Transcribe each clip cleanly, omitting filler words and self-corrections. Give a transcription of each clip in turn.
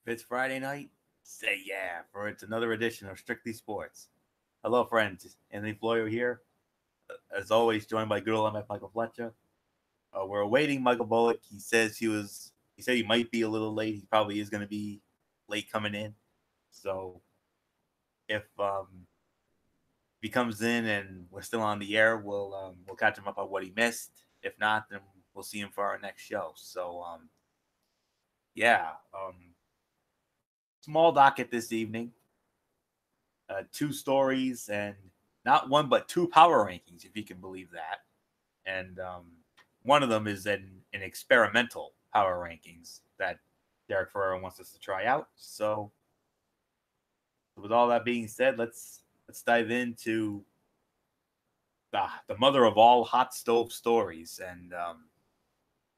If it's Friday night, say yeah, for it's another edition of Strictly Sports. Hello, friends. Anthony Florio here. As always, joined by good old MF Michael Fletcher. We're awaiting Michael Bullock. He said he might be a little late. He probably is going to be late coming in. So if he comes in and we're still on the air, we'll catch him up on what he missed. If not, then we'll see him for our next show. So yeah, small docket this evening. Two stories and not one but two power rankings, if you can believe that. And one of them is an experimental power rankings that Derek Ferrer wants us to try out. So, with all that being said, let's dive into the mother of all hot stove stories. And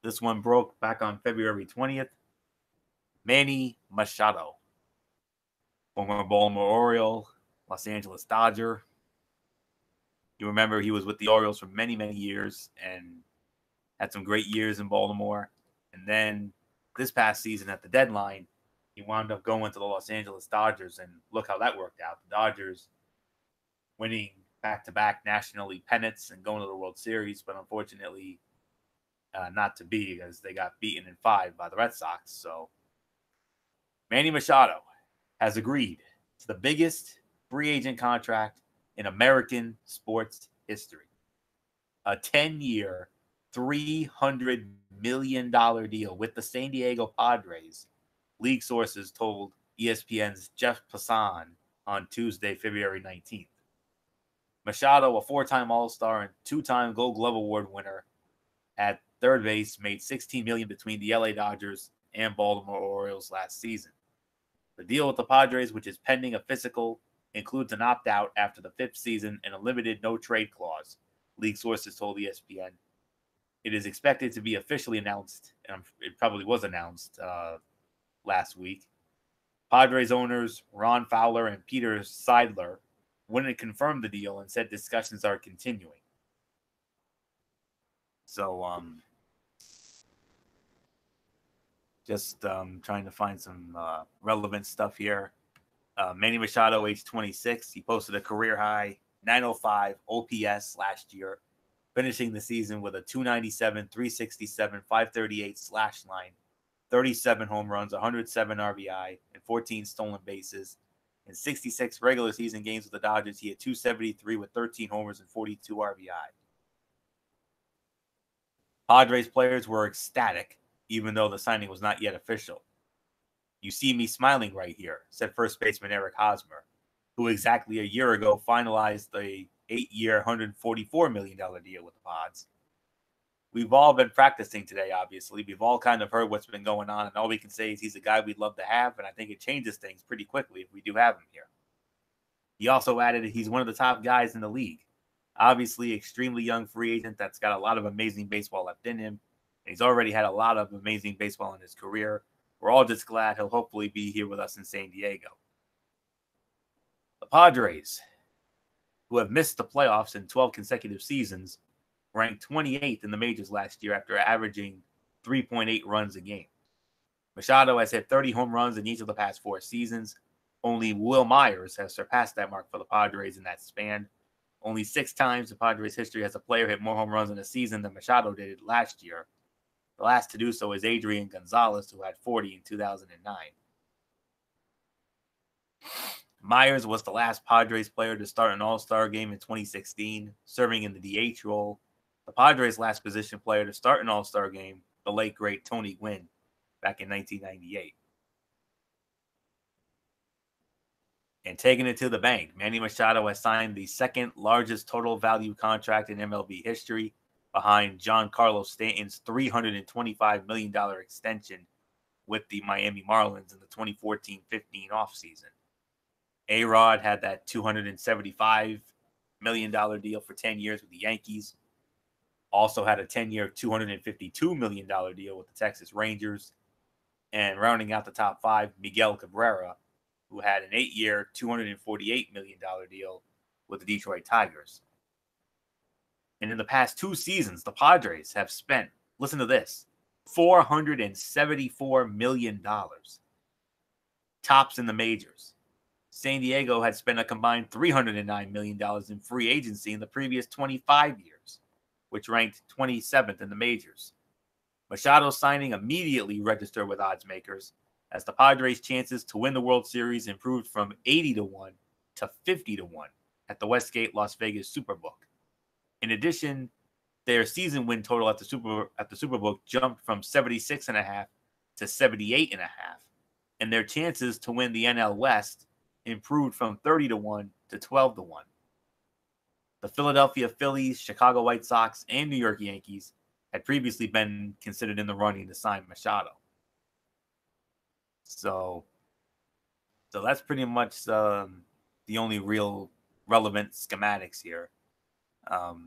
this one broke back on February 20th. Manny Machado, former Baltimore Oriole, Los Angeles Dodger. You remember he was with the Orioles for many, many years and had some great years in Baltimore. And then this past season at the deadline, he wound up going to the Los Angeles Dodgers, and look how that worked out. The Dodgers winning back-to-back National League pennants and going to the World Series, but unfortunately not to be because they got beaten in 5 by the Red Sox. So Manny Machado has agreed to the biggest free agent contract in American sports history. A 10-year, $300 million deal with the San Diego Padres, league sources told ESPN's Jeff Passan on Tuesday, February 19th. Machado, a 4-time All-Star and 2-time Gold Glove Award winner at third base, made $16 million between the LA Dodgers and Baltimore Orioles last season. The deal with the Padres, which is pending a physical, includes an opt-out after the 5th season and a limited no-trade clause, league sources told ESPN. It is expected to be officially announced, and it probably was announced last week. Padres owners Ron Fowler and Peter Seidler wouldn't confirm the deal and said discussions are continuing. So, just trying to find some relevant stuff here. Manny Machado, age 26, he posted a career high 905 OPS last year, finishing the season with a 297, 367, 538 slash line, 37 home runs, 107 RBI, and 14 stolen bases. In 66 regular season games with the Dodgers, he had 273 with 13 homers and 42 RBI. Padres players were ecstatic, even though the signing was not yet official. You see me smiling right here, said first baseman Eric Hosmer, who exactly a year ago finalized the 8-year, $144 million deal with the Pods. We've all been practicing today, obviously. We've all kind of heard what's been going on, and all we can say is he's a guy we'd love to have, and I think it changes things pretty quickly if we do have him here. He also added he's one of the top guys in the league. Obviously, extremely young free agent that's got a lot of amazing baseball left in him. And he's already had a lot of amazing baseball in his career. We're all just glad he'll hopefully be here with us in San Diego. The Padres, who have missed the playoffs in 12 consecutive seasons, ranked 28th in the majors last year after averaging 3.8 runs a game. Machado has hit 30 home runs in each of the past 4 seasons. Only Will Myers has surpassed that mark for the Padres in that span. Only 6 times in Padres history has a player hit more home runs in a season than Machado did last year. The last to do so is Adrian Gonzalez, who had 40 in 2009. Myers was the last Padres player to start an All-Star game in 2016, serving in the DH role. The Padres' last position player to start an All-Star game, the late great Tony Gwynn, back in 1998. And taking it to the bank, Manny Machado has signed the second largest total value contract in MLB history, behind Giancarlo Stanton's $325 million extension with the Miami Marlins in the 2014-15 offseason. A-Rod had that $275 million deal for 10 years with the Yankees. Also had a 10-year, $252 million deal with the Texas Rangers. And rounding out the top 5, Miguel Cabrera, who had an 8-year, $248 million deal with the Detroit Tigers. And in the past 2 seasons, the Padres have spent, listen to this, $474 million. tops in the majors. San Diego had spent a combined $309 million in free agency in the previous 25 years, which ranked 27th in the majors. Machado's signing immediately registered with odds makers, as the Padres' chances to win the World Series improved from 80-1 to 50-1 at the Westgate Las Vegas Superbook. In addition, their season win total at the Superbook jumped from 76.5 to 78.5, and their chances to win the NL West improved from 30-1 to 12-1. The Philadelphia Phillies, Chicago White Sox, and New York Yankees had previously been considered in the running to sign Machado. So that's pretty much the only real relevant schematics here. I'll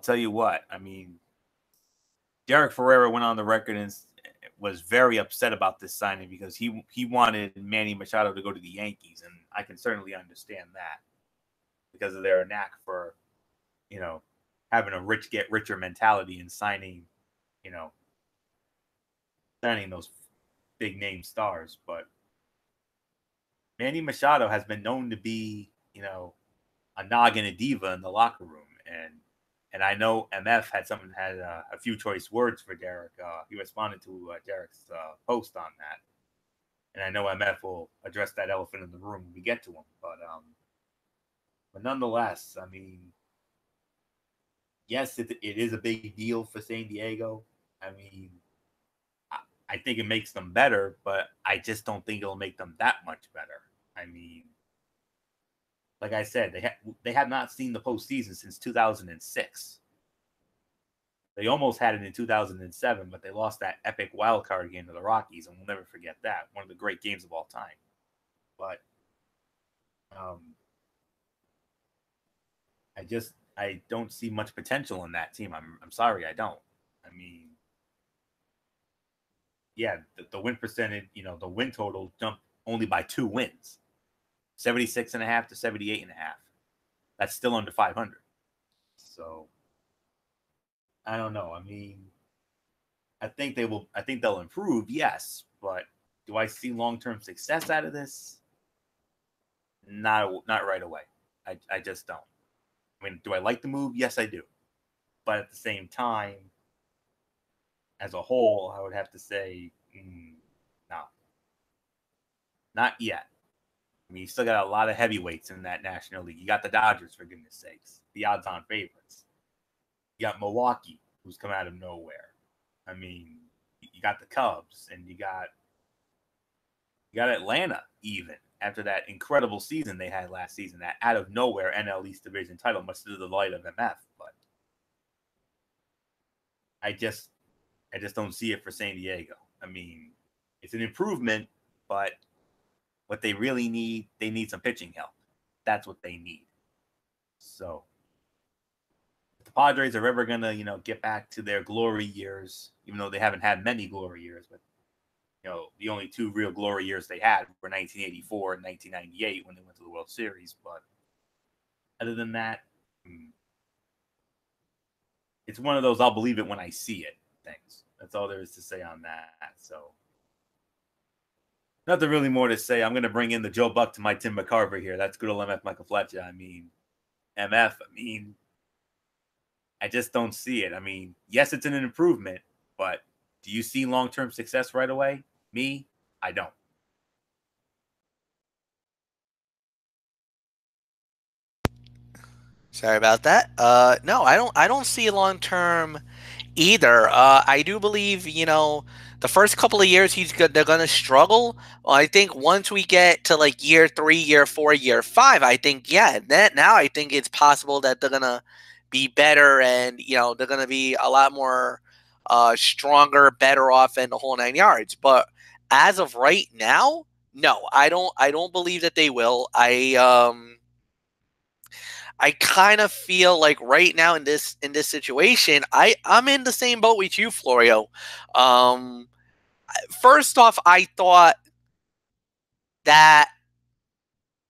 tell you what, I mean, Derek Ferreira went on the record and was very upset about this signing because he wanted Manny Machado to go to the Yankees, and I can certainly understand that because of their knack for, having a rich get richer mentality and signing those big name stars. But Manny Machado has been known to be, a noggin, a diva in the locker room, and I know MF had a few choice words for Derek. He responded to Derek's post on that, and I know MF will address that elephant in the room when we get to him. But nonetheless, I mean, yes, it is a big deal for San Diego. I mean, I think it makes them better, but I just don't think it'll make them that much better. I mean, like I said, they have not seen the postseason since 2006. They almost had it in 2007, but they lost that epic wild card game to the Rockies, and we'll never forget that. One of the great games of all time. But I don't see much potential in that team. I'm sorry, I don't. I mean, yeah, the win percentage, the win total jumped only by 2 wins. 76.5 to 78.5. That's still under 500. So I don't know. I mean, I think they'll improve, yes, but do I see long-term success out of this? Not right away. I just don't. I mean, do I like the move? Yes, I do. But at the same time, as a whole, I would have to say, no. Not yet. I mean, you still got a lot of heavyweights in that National League. You got the Dodgers, for goodness sakes, the odds-on favorites. You got Milwaukee, who's come out of nowhere. I mean, you got the Cubs, and you got Atlanta, even, after that incredible season they had last season, that out-of-nowhere NL East Division title, much to the delight of MF. But I just don't see it for San Diego. I mean, it's an improvement, but what they really need, they need some pitching help. That's what they need. So if the Padres are ever going to, get back to their glory years, even though they haven't had many glory years, but, the only 2 real glory years they had were 1984 and 1998 when they went to the World Series. But other than that, it's one of those I'll believe it when I see it things. That's all there is to say on that. So nothing really more to say. I'm going to bring in the Joe Buck to my Tim McCarver here. That's good old MF Michael Fletcher. I mean, I just don't see it. I mean, yes, it's an improvement, but do you see long-term success right away? Me, I don't. Sorry about that. No, I don't see long-term either. I do believe, the first couple of years they're going to struggle. Well, I think once we get to like year 3, year 4, year 5, I think, now I think it's possible that they're going to be better, and, they're going to be a lot more stronger, better off, and the whole 9 yards. But as of right now, no, I don't believe that they will. I kind of feel like right now in this situation, I'm in the same boat with you, Florio. First off, I thought that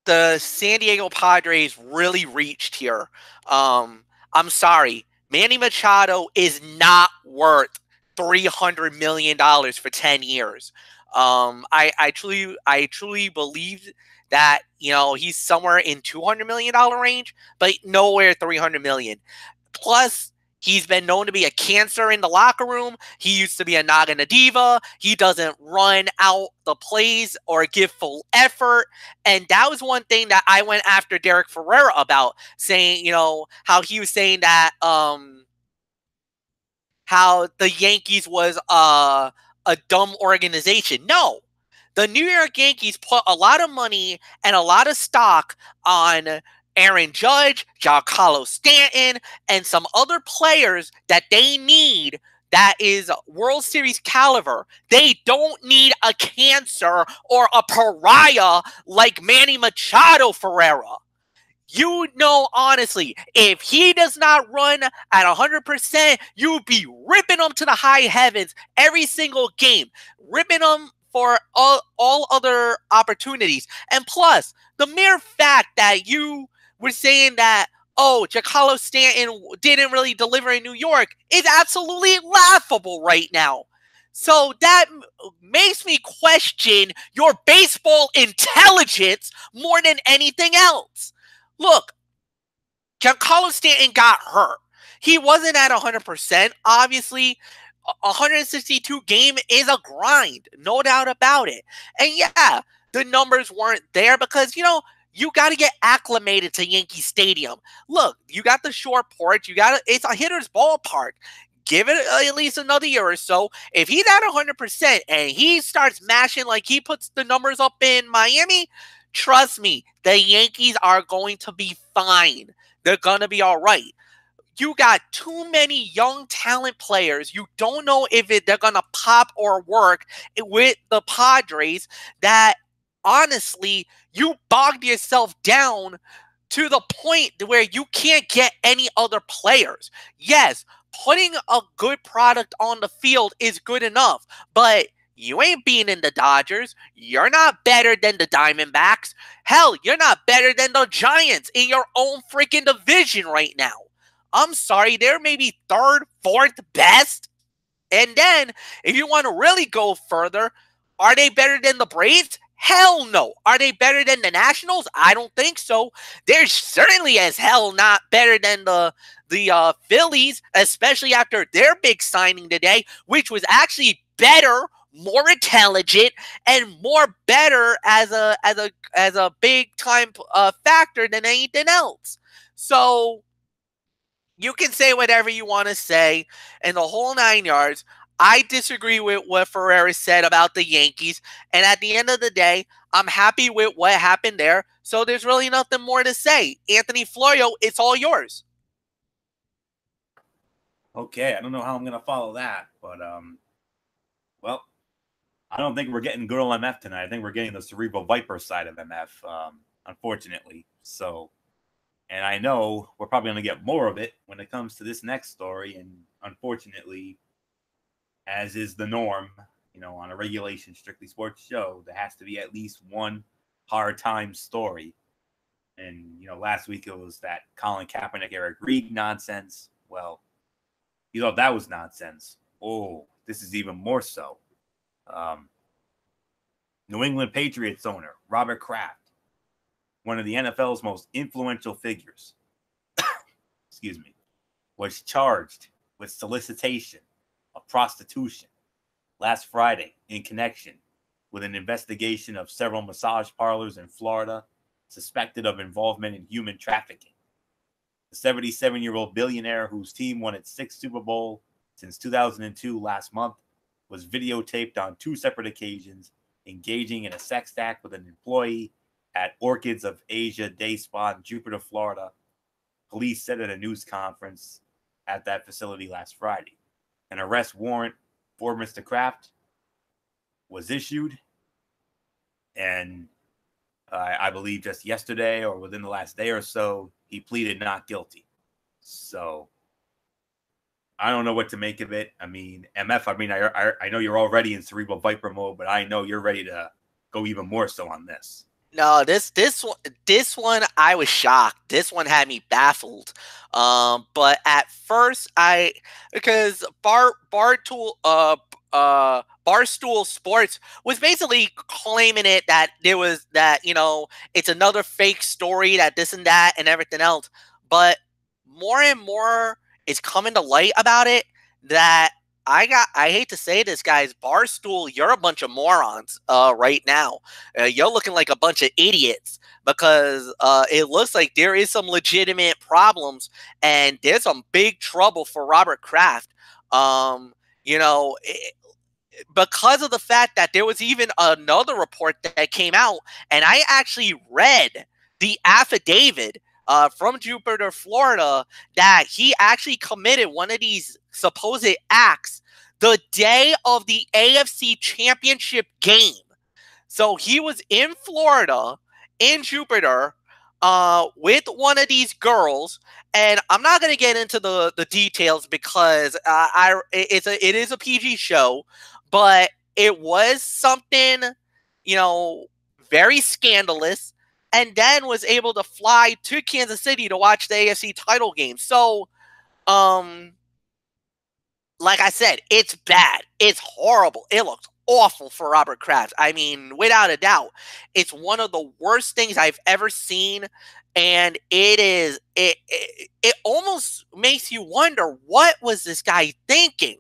the San Diego Padres really reached here. I'm sorry, Manny Machado is not worth $300 million for 10 years. I truly believe that he's somewhere in $200 million range, but nowhere $300 million. Plus, he's been known to be a cancer in the locker room. He used to be a Nagana diva. He doesn't run out the plays or give full effort. And that was one thing that I went after Derek Ferrera about, saying, how he was saying that how the Yankees was a dumb organization. No. The New York Yankees put a lot of money and a lot of stock on Aaron Judge, Giancarlo Stanton, and some other players that they need that is World Series caliber. They don't need a cancer or a pariah like Manny Machado Ferreira. Honestly, if he does not run at 100%, you'd be ripping him to the high heavens every single game, ripping him for all other opportunities. And plus, the mere fact that you were saying that, Giancarlo Stanton didn't really deliver in New York is absolutely laughable right now. So that makes me question your baseball intelligence more than anything else. Look, Giancarlo Stanton got hurt. He wasn't at 100%. Obviously, 162 game is a grind, no doubt about it. And yeah, the numbers weren't there because, you got to get acclimated to Yankee Stadium. Look, you got the short porch. It's a hitter's ballpark. Give it at least another year or so. If he's at 100% and he starts mashing like he puts the numbers up in Miami, trust me, the Yankees are going to be fine. They're going to be all right. You got too many young talent players. You don't know if they're going to pop or work with the Padres that, honestly, you bogged yourself down to the point where you can't get any other players. Yes, putting a good product on the field is good enough, but you ain't beating the Dodgers. You're not better than the Diamondbacks. Hell, you're not better than the Giants in your own freaking division right now. I'm sorry, they're maybe third, fourth best. And then, if you want to really go further, are they better than the Braves? Hell no. Are they better than the Nationals? I don't think so. They're certainly as hell not better than the Phillies, especially after their big signing today, which was actually better, more intelligent, and more better as a big time factor than anything else. So you can say whatever you want to say in the whole 9 yards. I disagree with what Ferrera said about the Yankees. And at the end of the day, I'm happy with what happened there. So there's really nothing more to say. Anthony Florio, it's all yours. Okay, I don't know how I'm going to follow that. But, well, I don't think we're getting good old MF tonight. I think we're getting the Cerebral Viper side of MF, unfortunately. So, and I know we're probably going to get more of it when it comes to this next story. And unfortunately, as is the norm, on a Regulation Strictly Sports show, there has to be at least one hard time story. And, last week it was that Colin Kaepernick, Eric Reed nonsense. Well, you thought that was nonsense. Oh, this is even more so. New England Patriots owner, Robert Kraft, one of the NFL's most influential figures, excuse me, was charged with solicitation of prostitution last Friday in connection with an investigation of several massage parlors in Florida suspected of involvement in human trafficking. The 77-year-old billionaire, whose team won its 6th Super Bowl since 2002 last month, was videotaped on 2 separate occasions engaging in a sex act with an employee at Orchids of Asia Day Spa in Jupiter, Florida. Police said at a news conference at that facility last Friday. An arrest warrant for Mr. Kraft was issued, and I believe just yesterday or within the last day or so, he pleaded not guilty. So I don't know what to make of it. I mean, MF, I know you're already in Cerebral Viper mode, but I know you're ready to go even more so on this. No, this one I was shocked. This one had me baffled. But at first because Barstool Sports was basically claiming it that there was that, it's another fake story, that this and that and everything else. But more and more is coming to light about it, that I hate to say this, guys, Barstool, you're a bunch of morons right now. You're looking like a bunch of idiots, because it looks like there is some legitimate problems, and there's some big trouble for Robert Kraft. You know, because of the fact that there was even another report that came out, and I actually read the affidavit from Jupiter, Florida, that he actually committed one of these supposed acts the day of the AFC Championship game. So he was in Florida, in Jupiter, with one of these girls, and I'm not going to get into the details, because it is a PG show, but it was something, very scandalous, and then was able to fly to Kansas City to watch the AFC title game. So, like I said, it's bad. It's horrible. It looks awful for Robert Kraft. I mean, without a doubt, it's one of the worst things I've ever seen. And it almost makes you wonder, what was this guy thinking?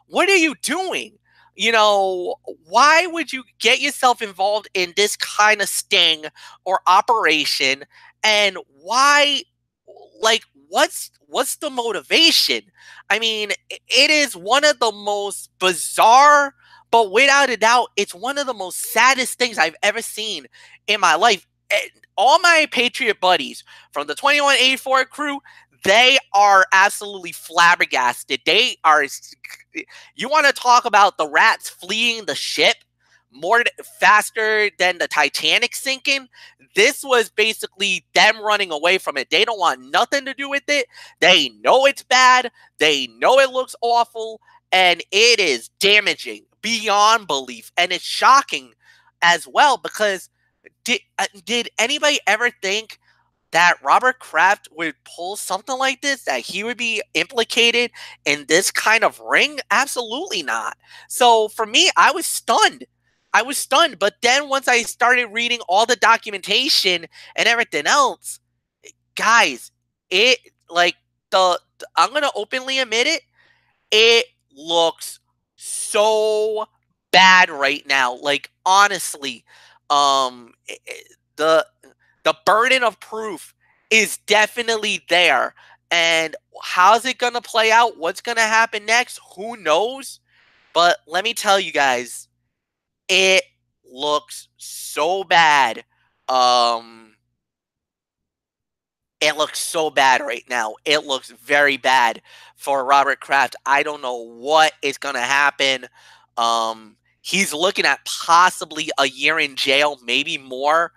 What are you doing? Why would you get yourself involved in this kind of sting or operation? And why, what's the motivation? I mean, it is one of the most bizarre, but without a doubt, it's one of the most saddest things I've ever seen in my life. All my Patriot buddies from the 2184 crew, they are absolutely flabbergasted. They are, you want to talk about the rats fleeing the ship faster than the Titanic sinking? This was basically them running away from it. They don't want nothing to do with it. They know it's bad. They know it looks awful, and it is damaging beyond belief. And it's shocking as well, because did anybody ever think that Robert Kraft would pull something like this, that he would be implicated in this kind of ring? Absolutely not. So for me, I was stunned. But then once I started reading all the documentation and everything else, guys, it, I'm going to openly admit it, it looks so bad right now. Like, honestly, the burden of proof is definitely there. And how's it going to play out? What's going to happen next? Who knows? But let me tell you guys, it looks so bad. It looks so bad right now. It looks very bad for Robert Kraft. I don't know what is going to happen. He's looking at possibly a year in jail, maybe more.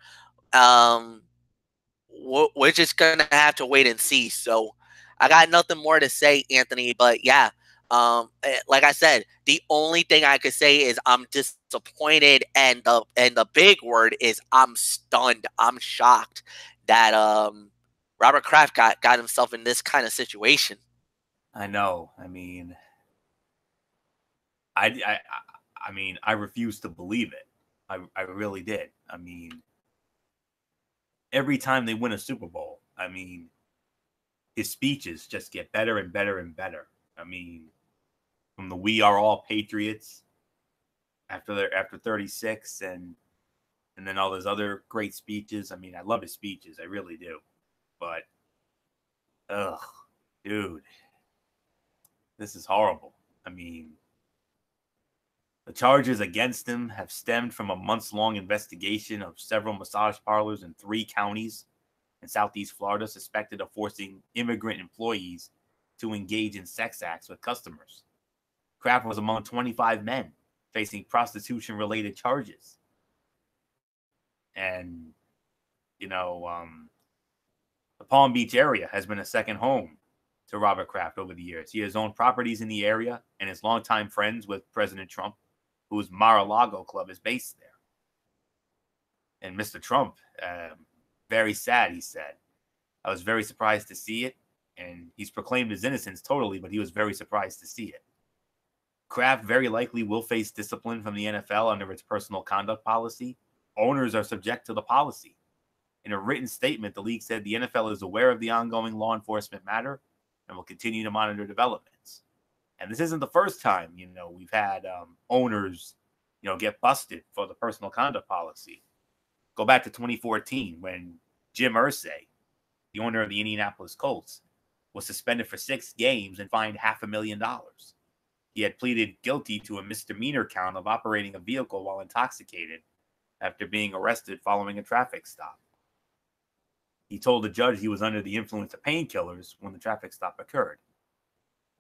We're just going to have to wait and see. So I got nothing more to say, Anthony, but yeah. Like I said, the only thing I could say is I'm disappointed, and the big word is I'm stunned. I'm shocked that Robert Kraft got himself in this kind of situation. I know. I mean, I mean, I refuse to believe it. I really did. I mean, every time they win a Super Bowl, I mean, his speeches just get better and better and better. I mean, from the "We Are All Patriots" after 36, and then all those other great speeches. I mean, I love his speeches, I really do. But, dude, this is horrible. I mean, the charges against him have stemmed from a months-long investigation of several massage parlors in 3 counties in Southeast Florida suspected of forcing immigrant employees to engage in sex acts with customers. Kraft was among 25 men facing prostitution-related charges. And, the Palm Beach area has been a second home to Robert Kraft over the years. He has owned properties in the area and is longtime friends with President Trump, whose Mar-a-Lago club is based there. And Mr. Trump, very sad, he said. I was very surprised to see it, and he's proclaimed his innocence totally, but he was very surprised to see it. Kraft very likely will face discipline from the NFL under its personal conduct policy. Owners are subject to the policy. In a written statement, the league said the NFL is aware of the ongoing law enforcement matter and will continue to monitor developments. And this isn't the first time, we've had owners, get busted for the personal conduct policy. Go back to 2014 when Jim Irsay, the owner of the Indianapolis Colts, was suspended for 6 games and fined $500,000. He had pleaded guilty to a misdemeanor count of operating a vehicle while intoxicated after being arrested following a traffic stop. He told the judge he was under the influence of painkillers when the traffic stop occurred.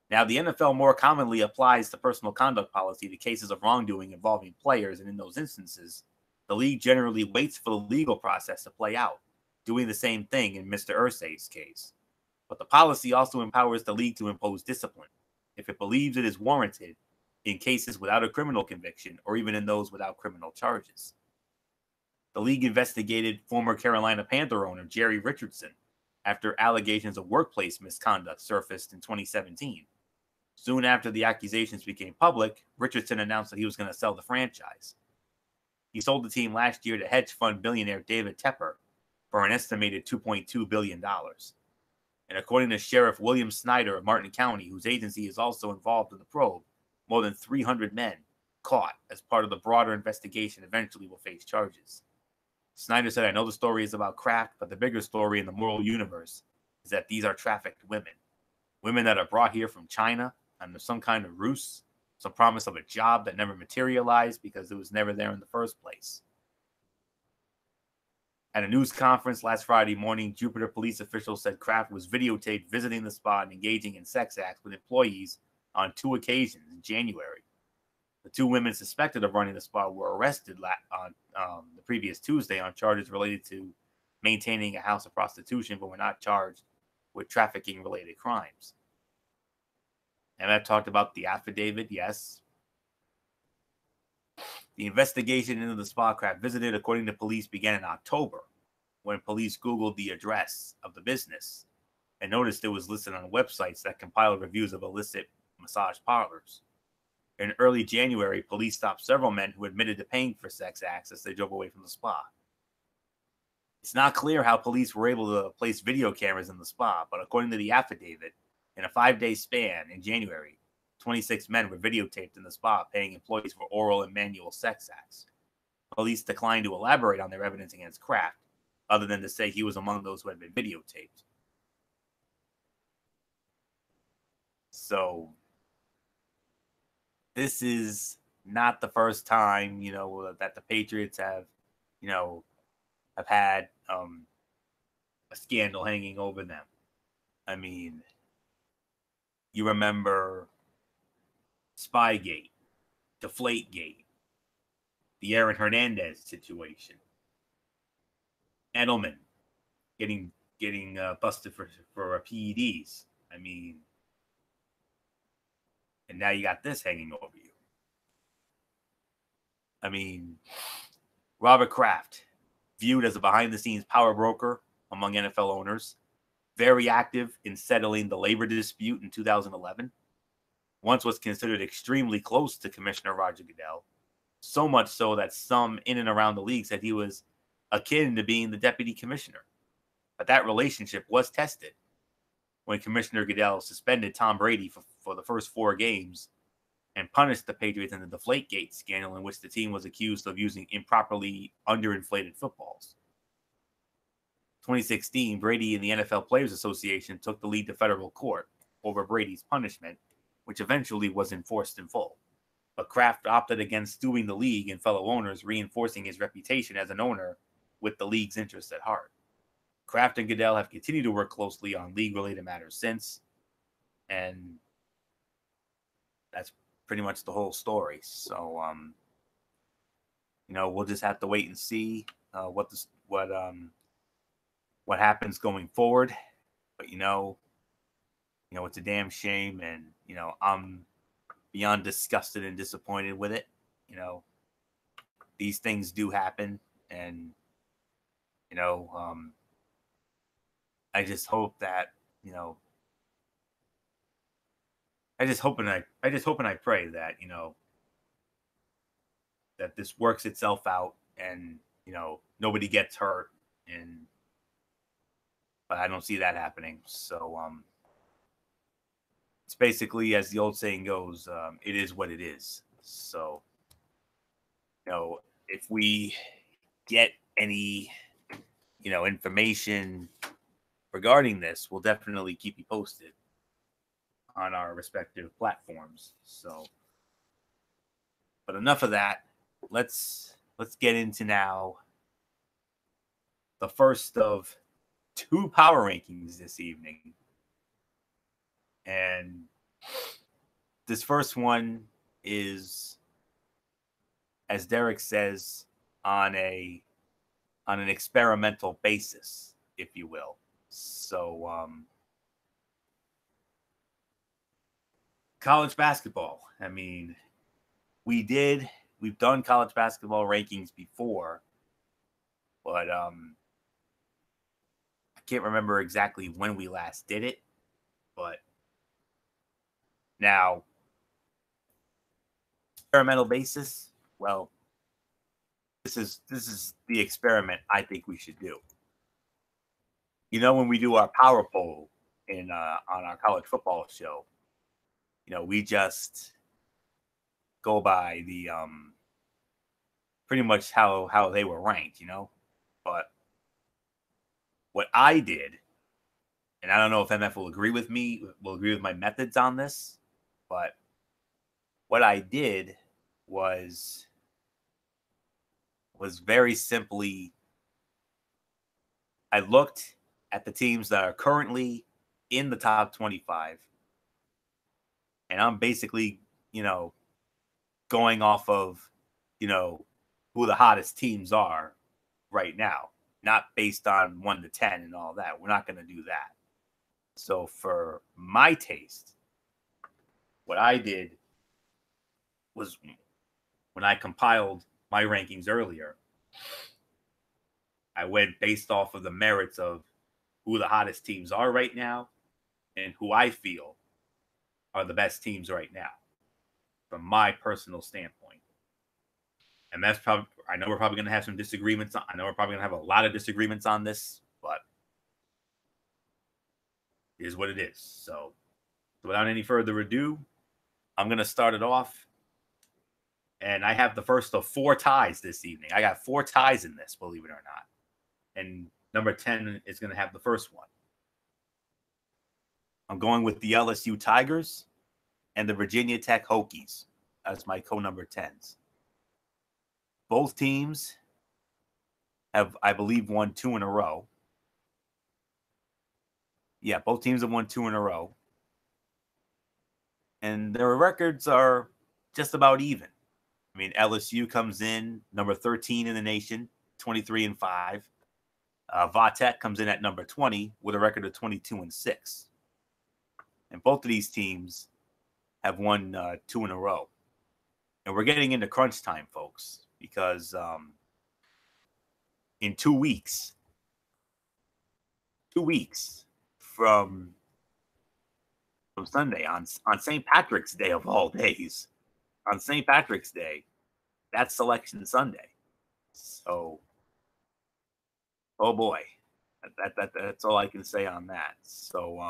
Now, the NFL more commonly applies the personal conduct policy to cases of wrongdoing involving players, and in those instances, the league generally waits for the legal process to play out, doing the same thing in Mr. Irsay's case. But the policy also empowers the league to impose discipline if it believes it is warranted in cases without a criminal conviction or even in those without criminal charges. The league investigated former Carolina Panther owner Jerry Richardson after allegations of workplace misconduct surfaced in 2017. Soon after the accusations became public, Richardson announced that he was going to sell the franchise. He sold the team last year to hedge fund billionaire David Tepper for an estimated $2.2 billion. And according to Sheriff William Snyder of Martin County, whose agency is also involved in the probe, more than 300 men caught as part of the broader investigation eventually will face charges. Snyder said, "I know the story is about Kraft, but the bigger story in the moral universe is that these are trafficked women. Women that are brought here from China under some kind of ruse, some promise of a job that never materialized because it was never there in the first place." At a news conference last Friday morning, Jupiter police officials said Kraft was videotaped visiting the spa and engaging in sex acts with employees on 2 occasions in January. The 2 women suspected of running the spa were arrested on the previous Tuesday on charges related to maintaining a house of prostitution, but were not charged with trafficking-related crimes. And I talked about the affidavit, yes. The investigation into the spa Kraft visited, according to police, began in October when police Googled the address of the business and noticed it was listed on websites that compiled reviews of illicit massage parlors. In early January, police stopped several men who admitted to paying for sex acts as they drove away from the spa. It's not clear how police were able to place video cameras in the spa, but according to the affidavit, in a 5-day span in January, 26 men were videotaped in the spa paying employees for oral and manual sex acts. Police declined to elaborate on their evidence against Kraft, other than to say he was among those who had been videotaped. So, this is not the first time, that the Patriots have had a scandal hanging over them. I mean, you remember Spygate, Deflategate, the Aaron Hernandez situation, Edelman getting busted for PEDs. I mean, and now you got this hanging over you. I mean, Robert Kraft, viewed as a behind-the-scenes power broker among NFL owners, very active in settling the labor dispute in 2011, once was considered extremely close to Commissioner Roger Goodell, so much so that some in and around the league said he was akin to being the deputy commissioner. But that relationship was tested when Commissioner Goodell suspended Tom Brady for the first 4 games and punished the Patriots in the Deflategate scandal, in which the team was accused of using improperly underinflated footballs. 2016, Brady and the NFL Players Association took the lead to federal court over Brady's punishment, which eventually was enforced in full. But Kraft opted against suing the league and fellow owners, reinforcing his reputation as an owner with the league's interests at heart. Kraft and Goodell have continued to work closely on league-related matters since, and that's pretty much the whole story. So, we'll just have to wait and see what happens going forward. But it's a damn shame, and I'm beyond disgusted and disappointed with it. These things do happen, and I just hope that I just hope and I pray that, that this works itself out and, nobody gets hurt, but I don't see that happening. So it's basically, as the old saying goes, it is what it is. So, if we get any, information regarding this, we'll definitely keep you posted on our respective platforms. So, but enough of that. Let's get into now the first of two power rankings this evening. And this first one is, as Derek says, on an experimental basis, if you will. So, college basketball. I mean, we've done college basketball rankings before, but I can't remember exactly when we last did it. But now, experimental basis, well, this is the experiment I think we should do. When we do our power poll on our college football show, we just go by the pretty much how they were ranked, But what I did, and I don't know if MF will agree with my methods on this, but what I did was very simply, I looked at the teams that are currently in the top 25, and I'm basically, going off of, who the hottest teams are right now, not based on 1 to 10 and all that. We're not going to do that. So for my taste, what I did was, when I compiled my rankings earlier, I went based off of the merits of who the hottest teams are right now and who I feel are the best teams right now from my personal standpoint. And that's probably, I know we're probably going to have some disagreements. I know we're probably going to have a lot of disagreements on this, but it is what it is. So without any further ado, I'm going to start it off. And I have the first of 4 ties this evening. I got 4 ties in this, believe it or not. And number 10 is going to have the first one. I'm going with the LSU Tigers and the Virginia Tech Hokies as my co-number 10s. Both teams have, I believe, won 2 in a row. Yeah, both teams have won 2 in a row. And their records are just about even. I mean, LSU comes in number 13 in the nation, 23-5. Vatech comes in at number 20 with a record of 22-6. And both of these teams have won 2 in a row. And we're getting into crunch time, folks, because in 2 weeks from Sunday, on St. Patrick's Day of all days, on St. Patrick's Day, that's Selection Sunday. So, oh boy, that's all I can say on that. So,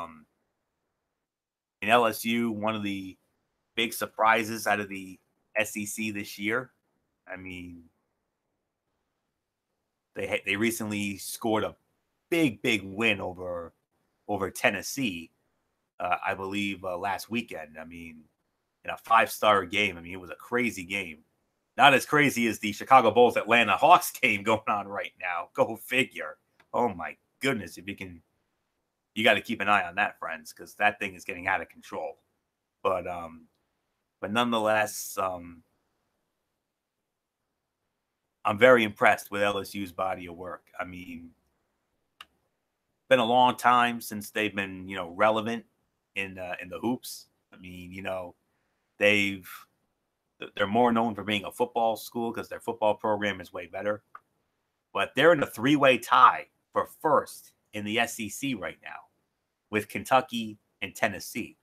in LSU, one of the big surprises out of the SEC this year. I mean, they recently scored a big win over Tennessee, I believe, last weekend. I mean, in a 5-star game. I mean, it was a crazy game. Not as crazy as the Chicago Bulls Atlanta Hawks game going on right now. Go figure. Oh my goodness, you got to keep an eye on that, friends, because that thing is getting out of control. But nonetheless, I'm very impressed with LSU's body of work. I mean, been a long time since they've been, relevant in the hoops. I mean, they're more known for being a football school because their football program is way better. But they're in a 3-way tie for first in the SEC right now with Kentucky and Tennessee.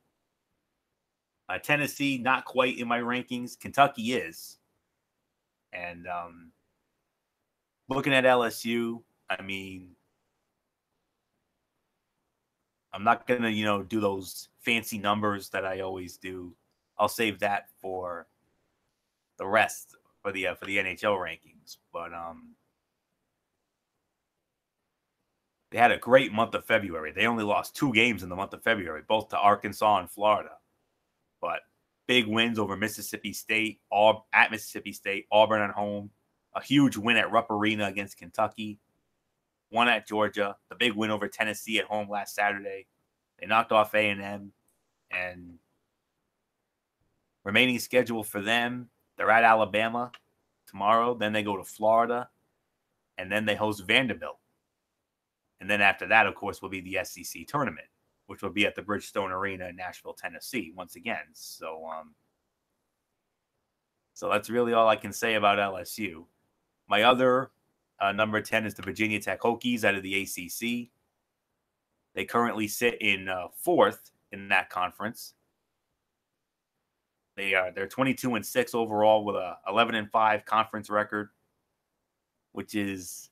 Tennessee, not quite in my rankings. Kentucky is. And looking at LSU, I mean, I'm not going to, do those fancy numbers that I always do. I'll save that for the rest for the NHL rankings. But they had a great month of February. They only lost 2 games in the month of February, both to Arkansas and Florida. But big wins over Mississippi State, at Mississippi State, Auburn at home, a huge win at Rupp Arena against Kentucky, one at Georgia, the big win over Tennessee at home last Saturday. They knocked off A&M, and remaining schedule for them, they're at Alabama tomorrow. Then they go to Florida, and then they host Vanderbilt. And then after that, of course, will be the SEC tournament, which will be at the Bridgestone Arena in Nashville, Tennessee, once again. So that's really all I can say about LSU. My other number 10 is the Virginia Tech Hokies out of the ACC. They currently sit in 4th in that conference. They're 22-6 overall with a 11-5 conference record, which is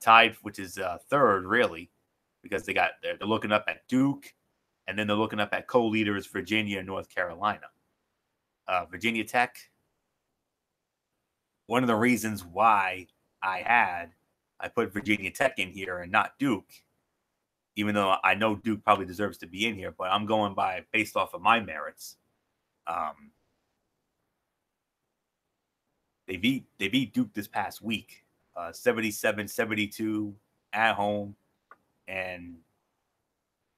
tied, which is third really, because they're looking up at Duke, and then they're looking up at co-leaders Virginia and North Carolina. Virginia Tech. One of the reasons why I put Virginia Tech in here and not Duke, even though I know Duke probably deserves to be in here, but I'm going based off of my merits. They beat Duke this past week, 77-72 at home, and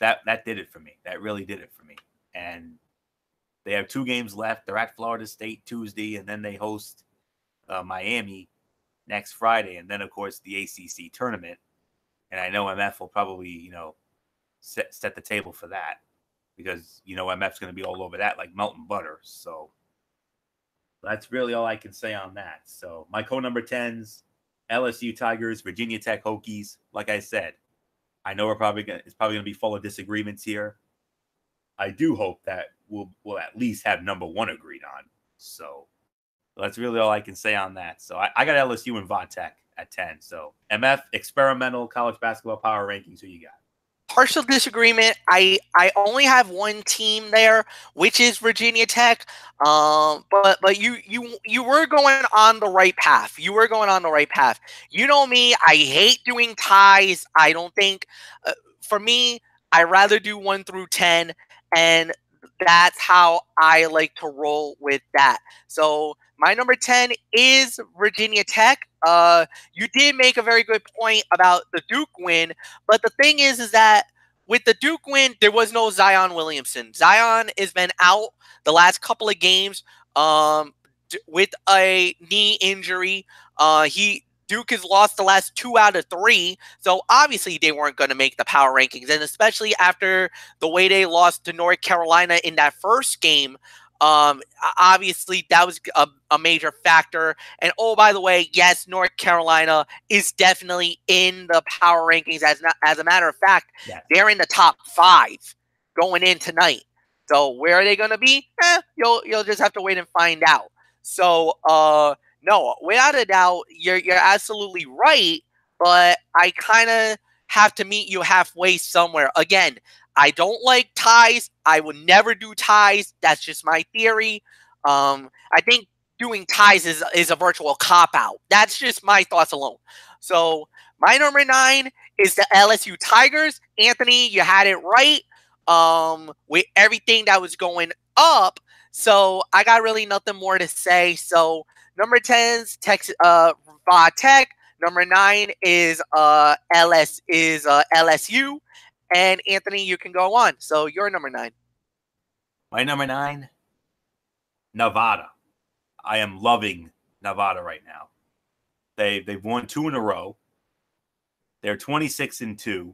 that did it for me. That really did it for me. And they have 2 games left. They're at Florida State Tuesday, and then they host Miami next Friday, and then of course the ACC tournament. And I know MF will probably set the table for that, because MF's going to be all over that like melting butter. So that's really all I can say on that. So my co-number 10s, LSU Tigers, Virginia Tech Hokies. Like I said, I know it's probably going to be full of disagreements here. I do hope that we'll at least have number 1 agreed on. So that's really all I can say on that. So I got LSU and Vodtech at 10. So MF, experimental college basketball power rankings. Who you got? Partial disagreement. I only have one team there, which is Virginia Tech. But you were going on the right path. You were going on the right path. You know me. I hate doing ties. I don't think for me, I rather do 1 through 10, and that's how I like to roll with that. So my number 10 is Virginia Tech. You did make a very good point about the Duke win, but the thing is that with the Duke win, there was no Zion Williamson. Zion has been out the last couple of games with a knee injury. Duke has lost the last 2 out of 3, so obviously they weren't going to make the power rankings, and especially after the way they lost to North Carolina in that first game. Obviously that was a major factor. And oh, by the way, yes, North Carolina is definitely in the power rankings. As a matter of fact, yes, they're in the top 5 going in tonight. So where are they going to be? You'll just have to wait and find out. So no, without a doubt, you're absolutely right. But I kind of have to meet you halfway somewhere. Again, I don't like ties. I would never do ties. That's just my theory. I think doing ties is a virtual cop-out. That's just my thoughts alone. So my number 9 is the LSU Tigers. Anthony, you had it right with everything that was going up. So I got really nothing more to say. So number 10 is Tech. Number 9 is LSU. And Anthony, you can go on. So you're number 9. My number 9, Nevada. I am loving Nevada right now. They've won 2 in a row. They're 26-2,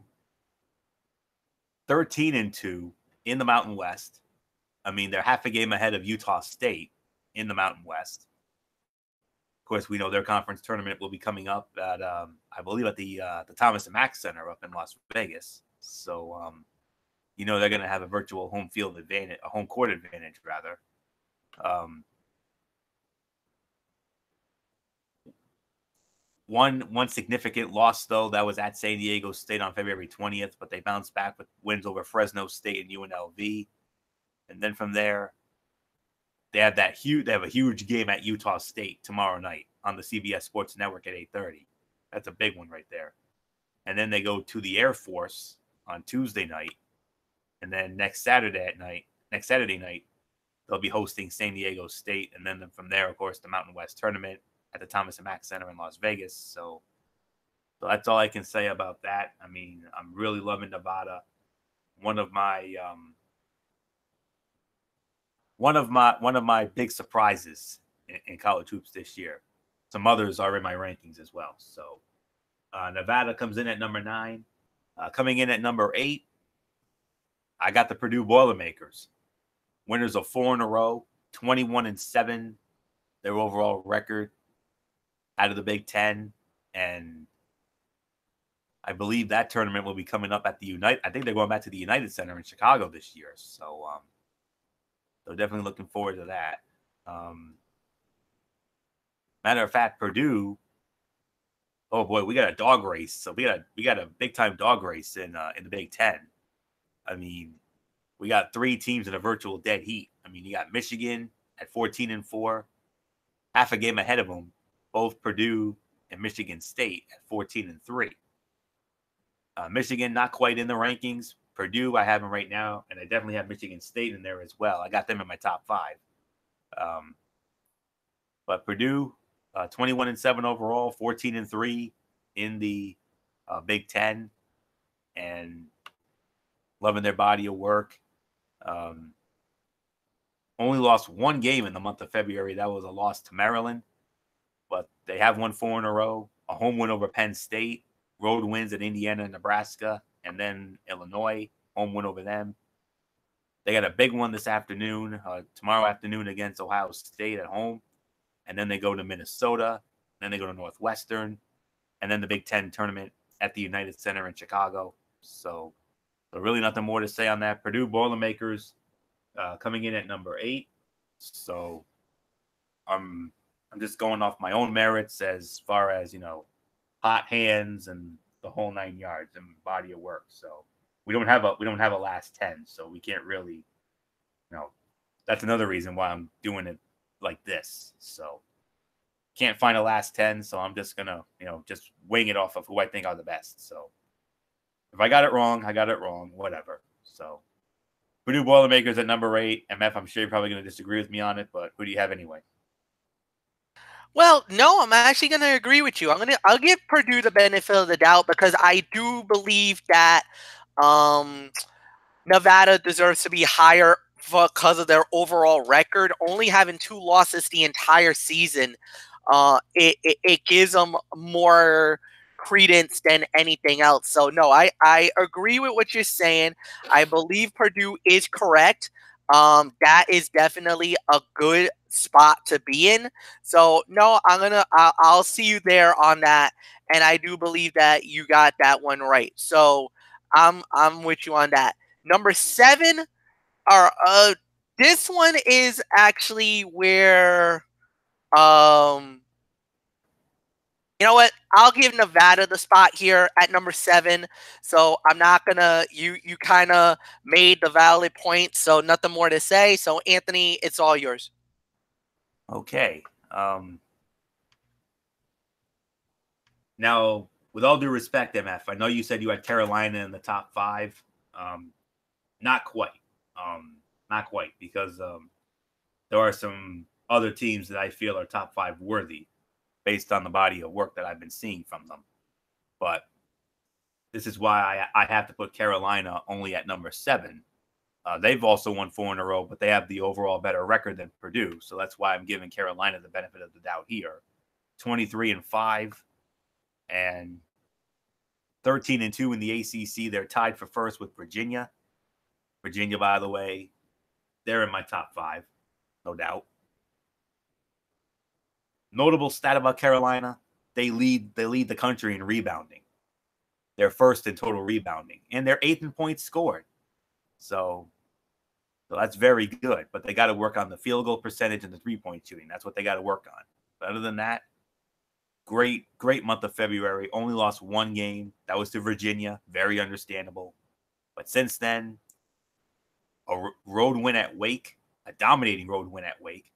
13-2 in the Mountain West. I mean, they're half a game ahead of Utah State in the Mountain West. Of course, we know their conference tournament will be coming up at, I believe, at the Thomas & Mack Center up in Las Vegas. So, you know they're going to have a virtual home field advantage, a home court advantage, rather. One significant loss, though, that was at San Diego State on February 20th, but they bounced back with wins over Fresno State and UNLV. And then from there, they have a huge game at Utah State tomorrow night on the CBS Sports Network at 8:30. That's a big one right there. And then they go to the Air Force on Tuesday night. And then next Saturday night, they'll be hosting San Diego State. And then from there, of course, the Mountain West Tournament at the Thomas and Mack Center in Las Vegas. So that's all I can say about that. I mean, I'm really loving Nevada. One of my big surprises in college hoops this year. Some others are in my rankings as well. So Nevada comes in at number 9. Coming in at number 8, I got the Purdue Boilermakers. Winners of 4 in a row, 21-7, their overall record out of the Big Ten. And I believe that tournament will be coming up at the I think they're going back to the United Center in Chicago this year. So definitely looking forward to that. Matter of fact, Purdue, oh boy, we got a dog race. So we got a big time dog race in the Big Ten. I mean, we got 3 teams in a virtual dead heat. I mean, you got Michigan at 14-4, half a game ahead of them, both Purdue and Michigan State at 14-3. Michigan not quite in the rankings. Purdue, I have them right now, and I definitely have Michigan State in there as well. I got them in my top 5. But Purdue, 21-7 overall, 14-3 in the Big Ten, and loving their body of work. Only lost 1 game in the month of February. That was a loss to Maryland, but they have won 4 in a row. A home win over Penn State, road wins at Indiana and Nebraska, and then Illinois, home win over them. They got a big one this afternoon, tomorrow afternoon against Ohio State at home. And then they go to Minnesota. Then they go to Northwestern. And then the Big Ten tournament at the United Center in Chicago. So really nothing more to say on that. Purdue Boilermakers coming in at number 8. So I'm just going off my own merits as far as, hot hands and the whole 9 yards and body of work. So we don't have a last 10, so we can't really, that's another reason why I'm doing it like this. So can't find a last 10, so I'm just gonna, just wing it off of who I think are the best. So if I got it wrong, I got it wrong, whatever. So Purdue Boilermakers at number 8. MF, I'm sure you're probably gonna disagree with me on it, but who do you have anyway? Well, no, I'm actually going to agree with you. I'll give Purdue the benefit of the doubt because I do believe that Nevada deserves to be higher because of their overall record. Only having 2 losses the entire season, it gives them more credence than anything else. So no, I agree with what you're saying. I believe Purdue is correct. That is definitely a good spot to be in. So no, I'll see you there on that. And I do believe that you got that one right. So I'm with you on that. Number 7 this one is actually where you know what? I'll give Nevada the spot here at number 7. So I'm not gonna. You kind of made the valid point. So nothing more to say. So Anthony, it's all yours. Okay. Now, with all due respect, MF, I know you said you had Carolina in the top 5. Not quite. Not quite, because there are some other teams that I feel are top 5 worthy, based on the body of work that I've been seeing from them. But this is why I have to put Carolina only at number 7. They've also won 4 in a row, but they have the overall better record than Purdue. So that's why I'm giving Carolina the benefit of the doubt here. 23-5 and 13-2 in the ACC. They're tied for first with Virginia. Virginia, by the way, they're in my top 5, no doubt. Notable stat about Carolina, they lead the country in rebounding. They're first in total rebounding, and they're 8th in points scored. So that's very good, but they got to work on the field goal percentage and the 3-point shooting. That's what they got to work on. But other than that, great month of February. Only lost one game. That was to Virginia. Very understandable. But since then, a road win at Wake, a dominating road win at Wake,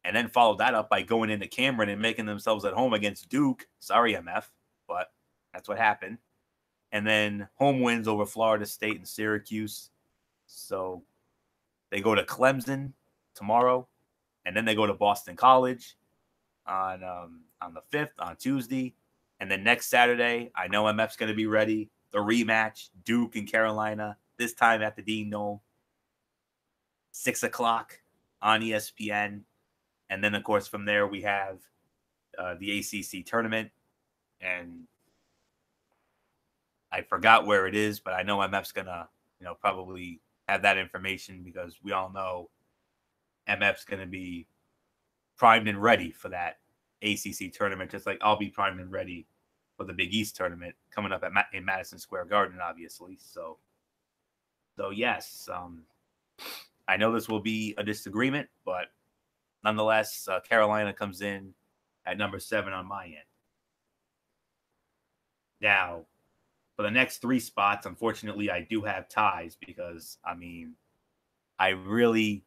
and then followed that up by going into Cameron and making themselves at home against Duke. Sorry, MF, but that's what happened. And then home wins over Florida State and Syracuse. So they go to Clemson tomorrow, and then they go to Boston College on the 5th, on Tuesday. And then next Saturday, I know MF's going to be ready. The rematch, Duke and Carolina, this time at the Dean Dome, 6 o'clock on ESPN. And then, of course, from there we have the ACC tournament. And I forgot where it is, but I know MF's going to, probably have that information because we all know MF's going to be primed and ready for that ACC tournament, just like I'll be primed and ready for the Big East tournament coming up in Madison Square Garden, obviously. So yes, I know this will be a disagreement, but nonetheless, Carolina comes in at number 7 on my end. Now, for the next 3 spots, unfortunately, I do have ties because, I really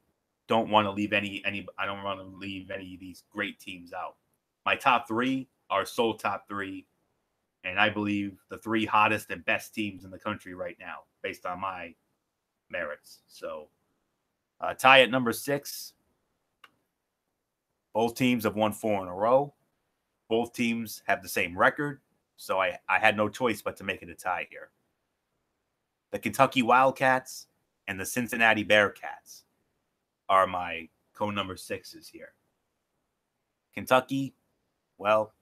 don't want to leave any I don't want to leave any of these great teams out. My top 3 are sole top 3, and I believe the 3 hottest and best teams in the country right now, based on my merits. So, tie at number 6. Both teams have won 4 in a row. Both teams have the same record. So I had no choice but to make it a tie here. The Kentucky Wildcats and the Cincinnati Bearcats are my co-number 6s here. Kentucky, well,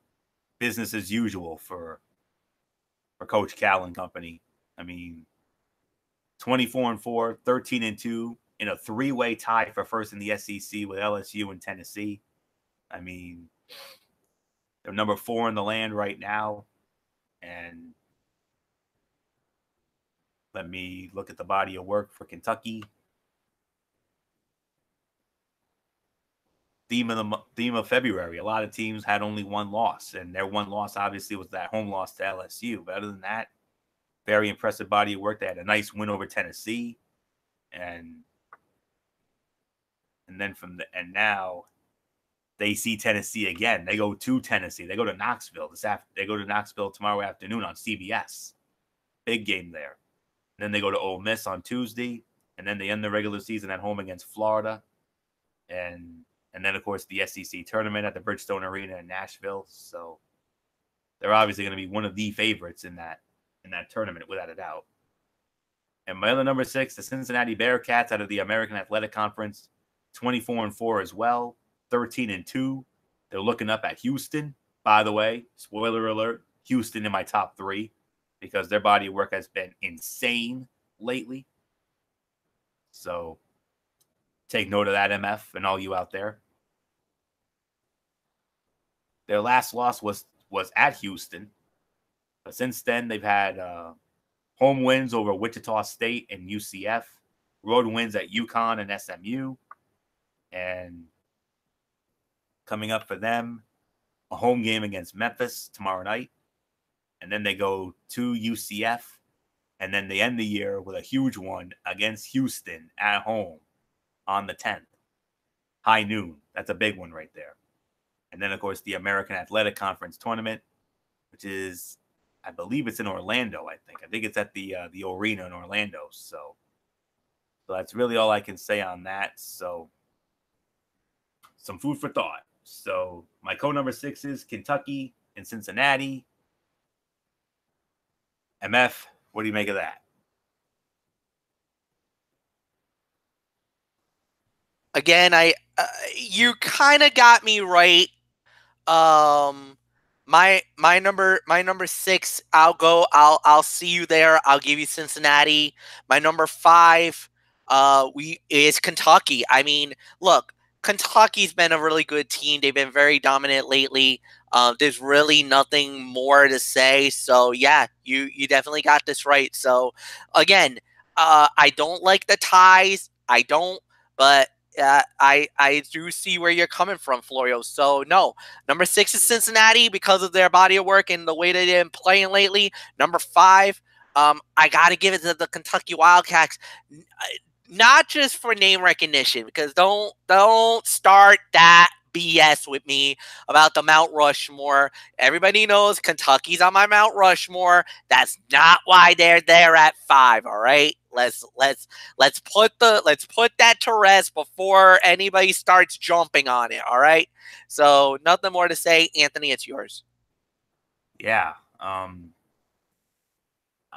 business as usual for Coach Cal and company. 24-4, 13-2 in a 3-way tie for first in the SEC with LSU and Tennessee. They're number 4 in the land right now. And let me look at the body of work for Kentucky. Theme of February. A lot of teams had only one loss, and their one loss obviously was that home loss to LSU. But other than that, very impressive body of work. They had a nice win over Tennessee, and then now they see Tennessee again. They go to Tennessee. They go to Knoxville They go to Knoxville tomorrow afternoon on CBS. Big game there. And then they go to Ole Miss on Tuesday, and then they end the regular season at home against Florida, and then of course the SEC tournament at the Bridgestone Arena in Nashville. So they're obviously going to be one of the favorites in that tournament without a doubt. And my other number 6, the Cincinnati Bearcats out of the American Athletic Conference, 24-4 as well. 13-2. They're looking up at Houston. By the way, spoiler alert, Houston in my top 3 because their body of work has been insane lately. So take note of that, MF, and all you out there. Their last loss was at Houston. But since then, they've had home wins over Wichita State and UCF, road wins at UConn and SMU, and coming up for them, a home game against Memphis tomorrow night. And then they go to UCF. And then they end the year with a huge one against Houston at home on the 10th. High noon. That's a big one right there. And then, of course, the American Athletic Conference tournament, which is, I believe it's in Orlando, I think it's at the arena in Orlando. So that's really all I can say on that. So some food for thought. So my co-number 6 is Kentucky and Cincinnati. MF, what do you make of that? Again, you kind of got me right. My number 6, I'll see you there. I'll give you Cincinnati. My number 5, is Kentucky. Look, Kentucky's been a really good team. They've been very dominant lately. There's really nothing more to say. So yeah, you definitely got this right. So again, I don't like the ties. I don't, but I do see where you're coming from, Florio. So no, number 6 is Cincinnati because of their body of work and the way they've been playing lately. Number 5, I got to give it to the Kentucky Wildcats, not just for name recognition, because don't start that BS with me about the Mount Rushmore. Everybody knows Kentucky's on my Mount Rushmore. That's not why they're there at 5. All right, let's put that to rest before anybody starts jumping on it. All right, so nothing more to say. Anthony, it's yours. Yeah. I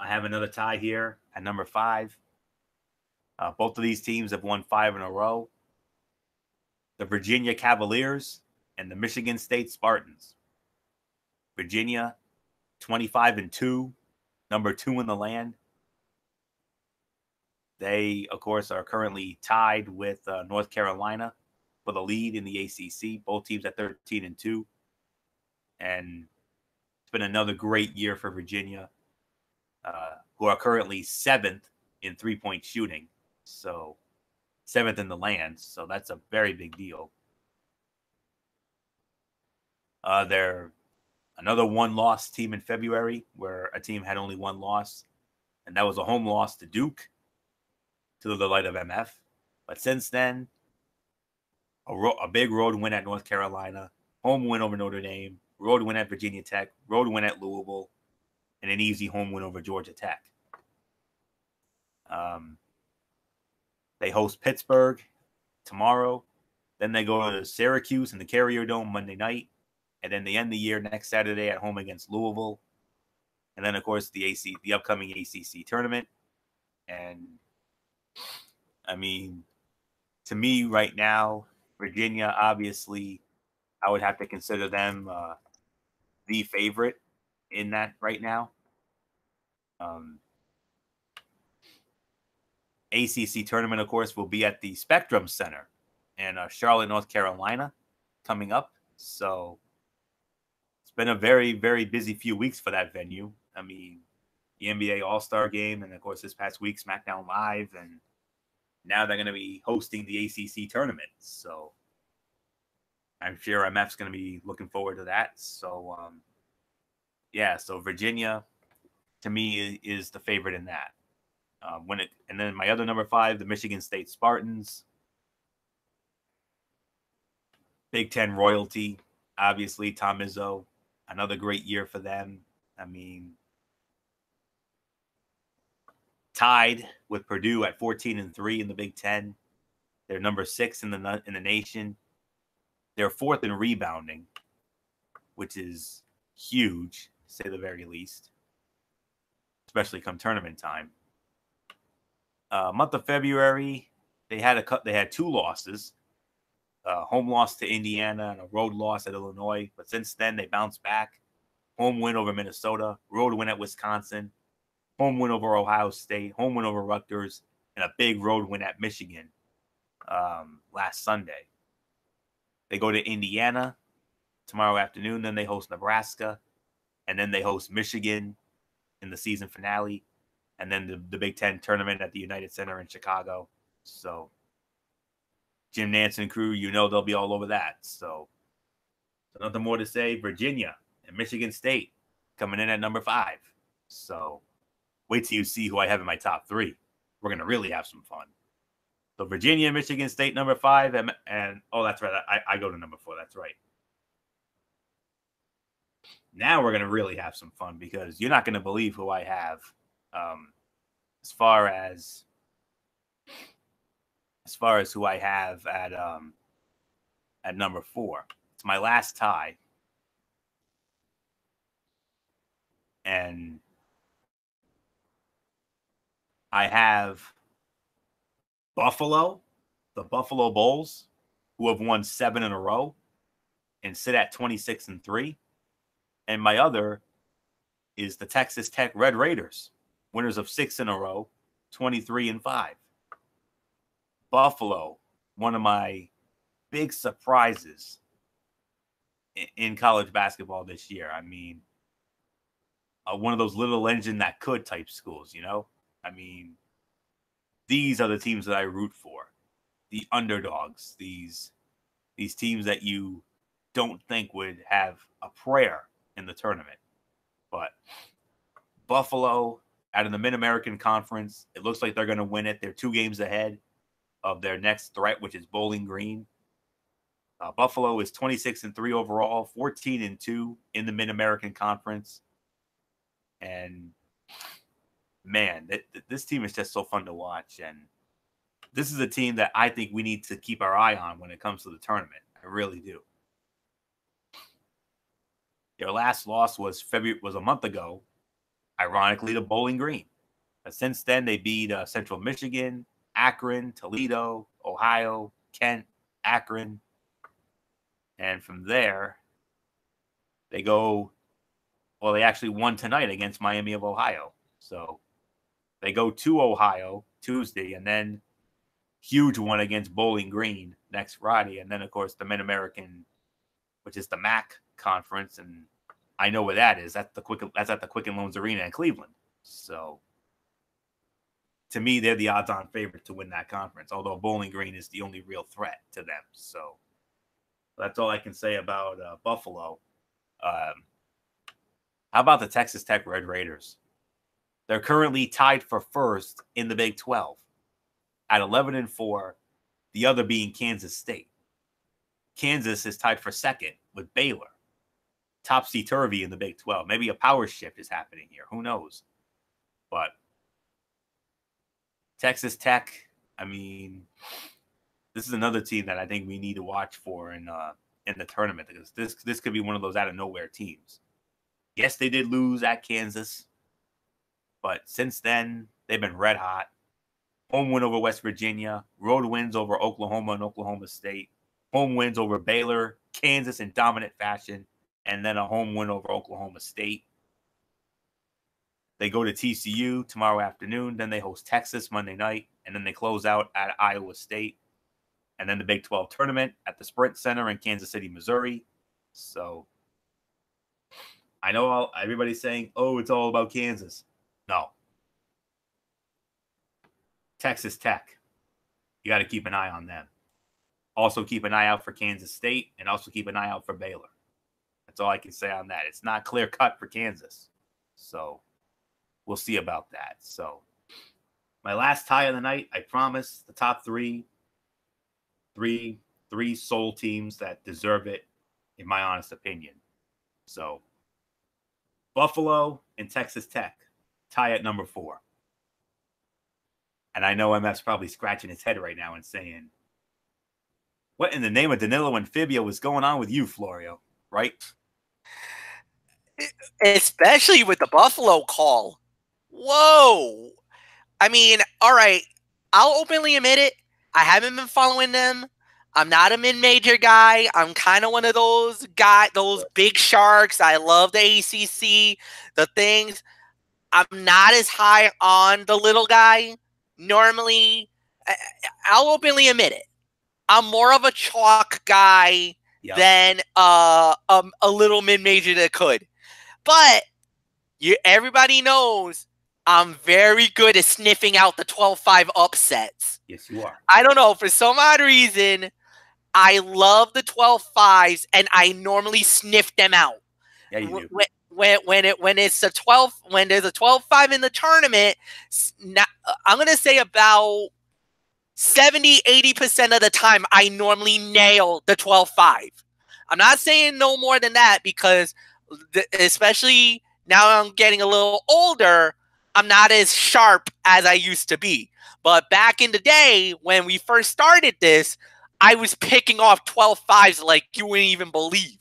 have another tie here at number 5. Both of these teams have won 5 in a row. The Virginia Cavaliers and the Michigan State Spartans. Virginia, 25-2, number 2 in the land. They, of course, are currently tied with North Carolina for the lead in the ACC. Both teams at 13-2. And it's been another great year for Virginia, who are currently 7th in three-point shooting. So 7th in the land. So that's a very big deal. They're another one-loss team in February, where a team had only one loss, and that was a home loss to Duke, to the delight of MF. But since then, a big road win at North Carolina, home win over Notre Dame, road win at Virginia Tech, road win at Louisville, and an easy home win over Georgia Tech. They host Pittsburgh tomorrow. Then they go to Syracuse in the Carrier Dome Monday night. And then they end the year next Saturday at home against Louisville. And then, of course, the upcoming ACC tournament. And, I mean, to me right now, Virginia, obviously, I would have to consider them the favorite in that right now. ACC tournament, of course, will be at the Spectrum Center in Charlotte, North Carolina, coming up. So it's been a very, very busy few weeks for that venue. I mean, the NBA All-Star Game, and of course, this past week, SmackDown Live, and now they're going to be hosting the ACC tournament. So I'm sure MF's going to be looking forward to that. So, yeah, so Virginia, to me, is the favorite in that. And then my other number 5, the Michigan State Spartans. Big Ten royalty, obviously, Tom Izzo. Another great year for them. I mean, tied with Purdue at 14-3 in the Big Ten. They're number 6 in the nation. They're 4th in rebounding, which is huge, to say the very least, especially come tournament time. Month of February, they had 2 losses. Home loss to Indiana and a road loss at Illinois. But since then, they bounced back. Home win over Minnesota, road win at Wisconsin, home win over Ohio State, home win over Rutgers, and a big road win at Michigan last Sunday. They go to Indiana tomorrow afternoon. Then they host Nebraska. And then they host Michigan in the season finale. And then the Big Ten tournament at the United Center in Chicago. So Jim Nantz and crew, they'll be all over that. So nothing more to say. Virginia and Michigan State coming in at number 5. So wait till you see who I have in my top 3. We're going to really have some fun. So Virginia, Michigan State, number 5. And oh, that's right. I go to number 4. That's right. Now we're going to really have some fun because you're not going to believe who I have as far as who I have at number 4. It's my last tie. And I have Buffalo, the Buffalo Bulls, who have won 7 in a row and sit at 26-3. And my other is the Texas Tech Red Raiders, winners of 6 in a row, 23-5. Buffalo, one of my big surprises in college basketball this year. I mean, one of those little engine that could type schools, I mean, these are the teams that I root for. The underdogs, these teams that you don't think would have a prayer in the tournament. But Buffalo out of the Mid-American Conference, it looks like they're going to win it. They're 2 games ahead of their next threat, which is Bowling Green. Buffalo is 26-3 overall, 14-2 in the Mid-American Conference. And man, this team is just so fun to watch. And this is a team that I think we need to keep our eye on when it comes to the tournament. I really do. Their last loss was a month ago, ironically, to Bowling Green. But since then, they beat Central Michigan, Akron, Toledo, Ohio, Kent, Akron. And from there, they actually won tonight against Miami of Ohio. So they go to Ohio Tuesday, and then huge one against Bowling Green next Friday. And then, of course, the Mid-American, which is the MAC conference. And I know where that is. That's at the Quicken Loans Arena in Cleveland. So to me, they're the odds-on favorite to win that conference, although Bowling Green is the only real threat to them. So that's all I can say about Buffalo. How about the Texas Tech Red Raiders? They're currently tied for first in the Big 12 at 11-4, the other being Kansas State. Kansas is tied for second with Baylor. Topsy-turvy in the Big 12. Maybe a power shift is happening here. Who knows? But Texas Tech, I mean, this is another team that I think we need to watch for in the tournament, because this could be one of those out of nowhere teams. Yes, they did lose at Kansas, but since then they've been red hot. Home win over West Virginia, road wins over Oklahoma and Oklahoma State, home wins over Baylor, Kansas in dominant fashion, and then a home win over Oklahoma State. They go to TCU tomorrow afternoon, then they host Texas Monday night, and then they close out at Iowa State. And then the Big 12 tournament at the Sprint Center in Kansas City, Missouri. So I know everybody's saying, oh, it's all about Kansas. No. Texas Tech, you got to keep an eye on them. Also keep an eye out for Kansas State, and also keep an eye out for Baylor. That's all I can say on that. It's not clear cut for Kansas. So we'll see about that. So my last tie of the night, I promise, the top three soul teams that deserve it, in my honest opinion. So Buffalo and Texas Tech tie at number 4. And I know MF's probably scratching his head right now and saying, what in the name of Danilo and Fibio is going on with you, Florio? Right? Especially with the Buffalo call. Whoa. I mean, all right. I'll openly admit it. I haven't been following them. I'm not a mid-major guy. I'm kind of one of those big sharks. I love the ACC, the things. I'm not as high on the little guy. Normally, I'll openly admit it. I'm more of a chalk guy than a little mid-major that could. But everybody knows I'm very good at sniffing out the 12-5 upsets. Yes, you are. I don't know. For some odd reason, I love the 12-5s, and I normally sniff them out. Yeah, you do. When it's a 12, when there's a 12-5 in the tournament, I'm gonna say about 70-80% of the time I normally nail the 12-5. I'm not saying no more than that, because especially now I'm getting a little older, I'm not as sharp as I used to be. But back in the day when we first started this, I was picking off 12-5s like you wouldn't even believe.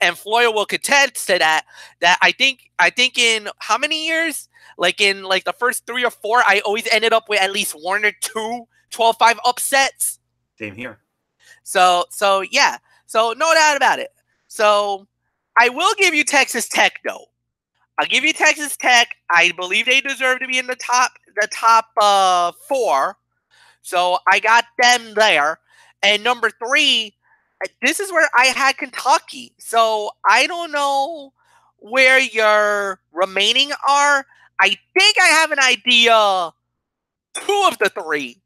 And Floyd will contest to that I think in how many years? Like in the first 3 or 4, I always ended up with at least 1 or 2 12-5 upsets. Same here. So yeah. So no doubt about it. So I will give you Texas Tech though. I'll give you Texas Tech. I believe they deserve to be in the top 4. So I got them there. And number 3, this is where I had Kentucky. So I don't know where your remaining are. I think I have an idea two of the three.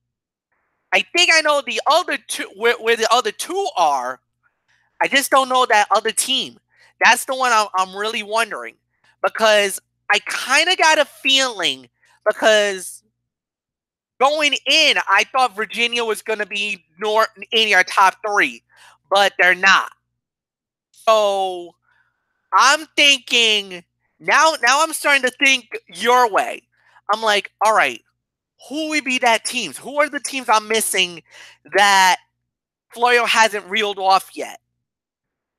I think I know the other two where the other two are. I just don't know that other team. That's the one I'm really wondering because I kind of got a feeling because going in, I thought Virginia was going to be in your top three, but they're not. So I'm thinking now. Now I'm starting to think your way. I'm like, all right, who would be that teams? Who are the teams I'm missing that Florio hasn't reeled off yet?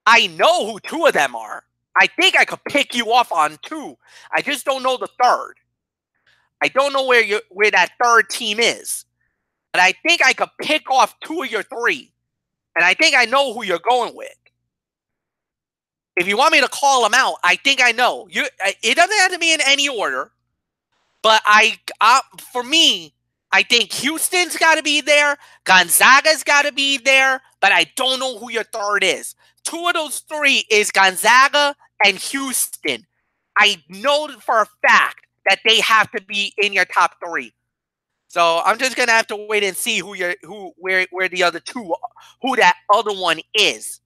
I know who two of them are. I think I could pick you off on two. I just don't know the third. I don't know where that third team is. But I think I could pick off two of your three. And I think I know who you're going with. If you want me to call them out, I think I know. It doesn't have to be in any order. But for me, I think Houston's got to be there. Gonzaga's got to be there. But I don't know who your third is. Two of those three is Gonzaga and Houston. I know for a fact that they have to be in your top three. So I'm just gonna have to wait and see where the other two, who that other one is.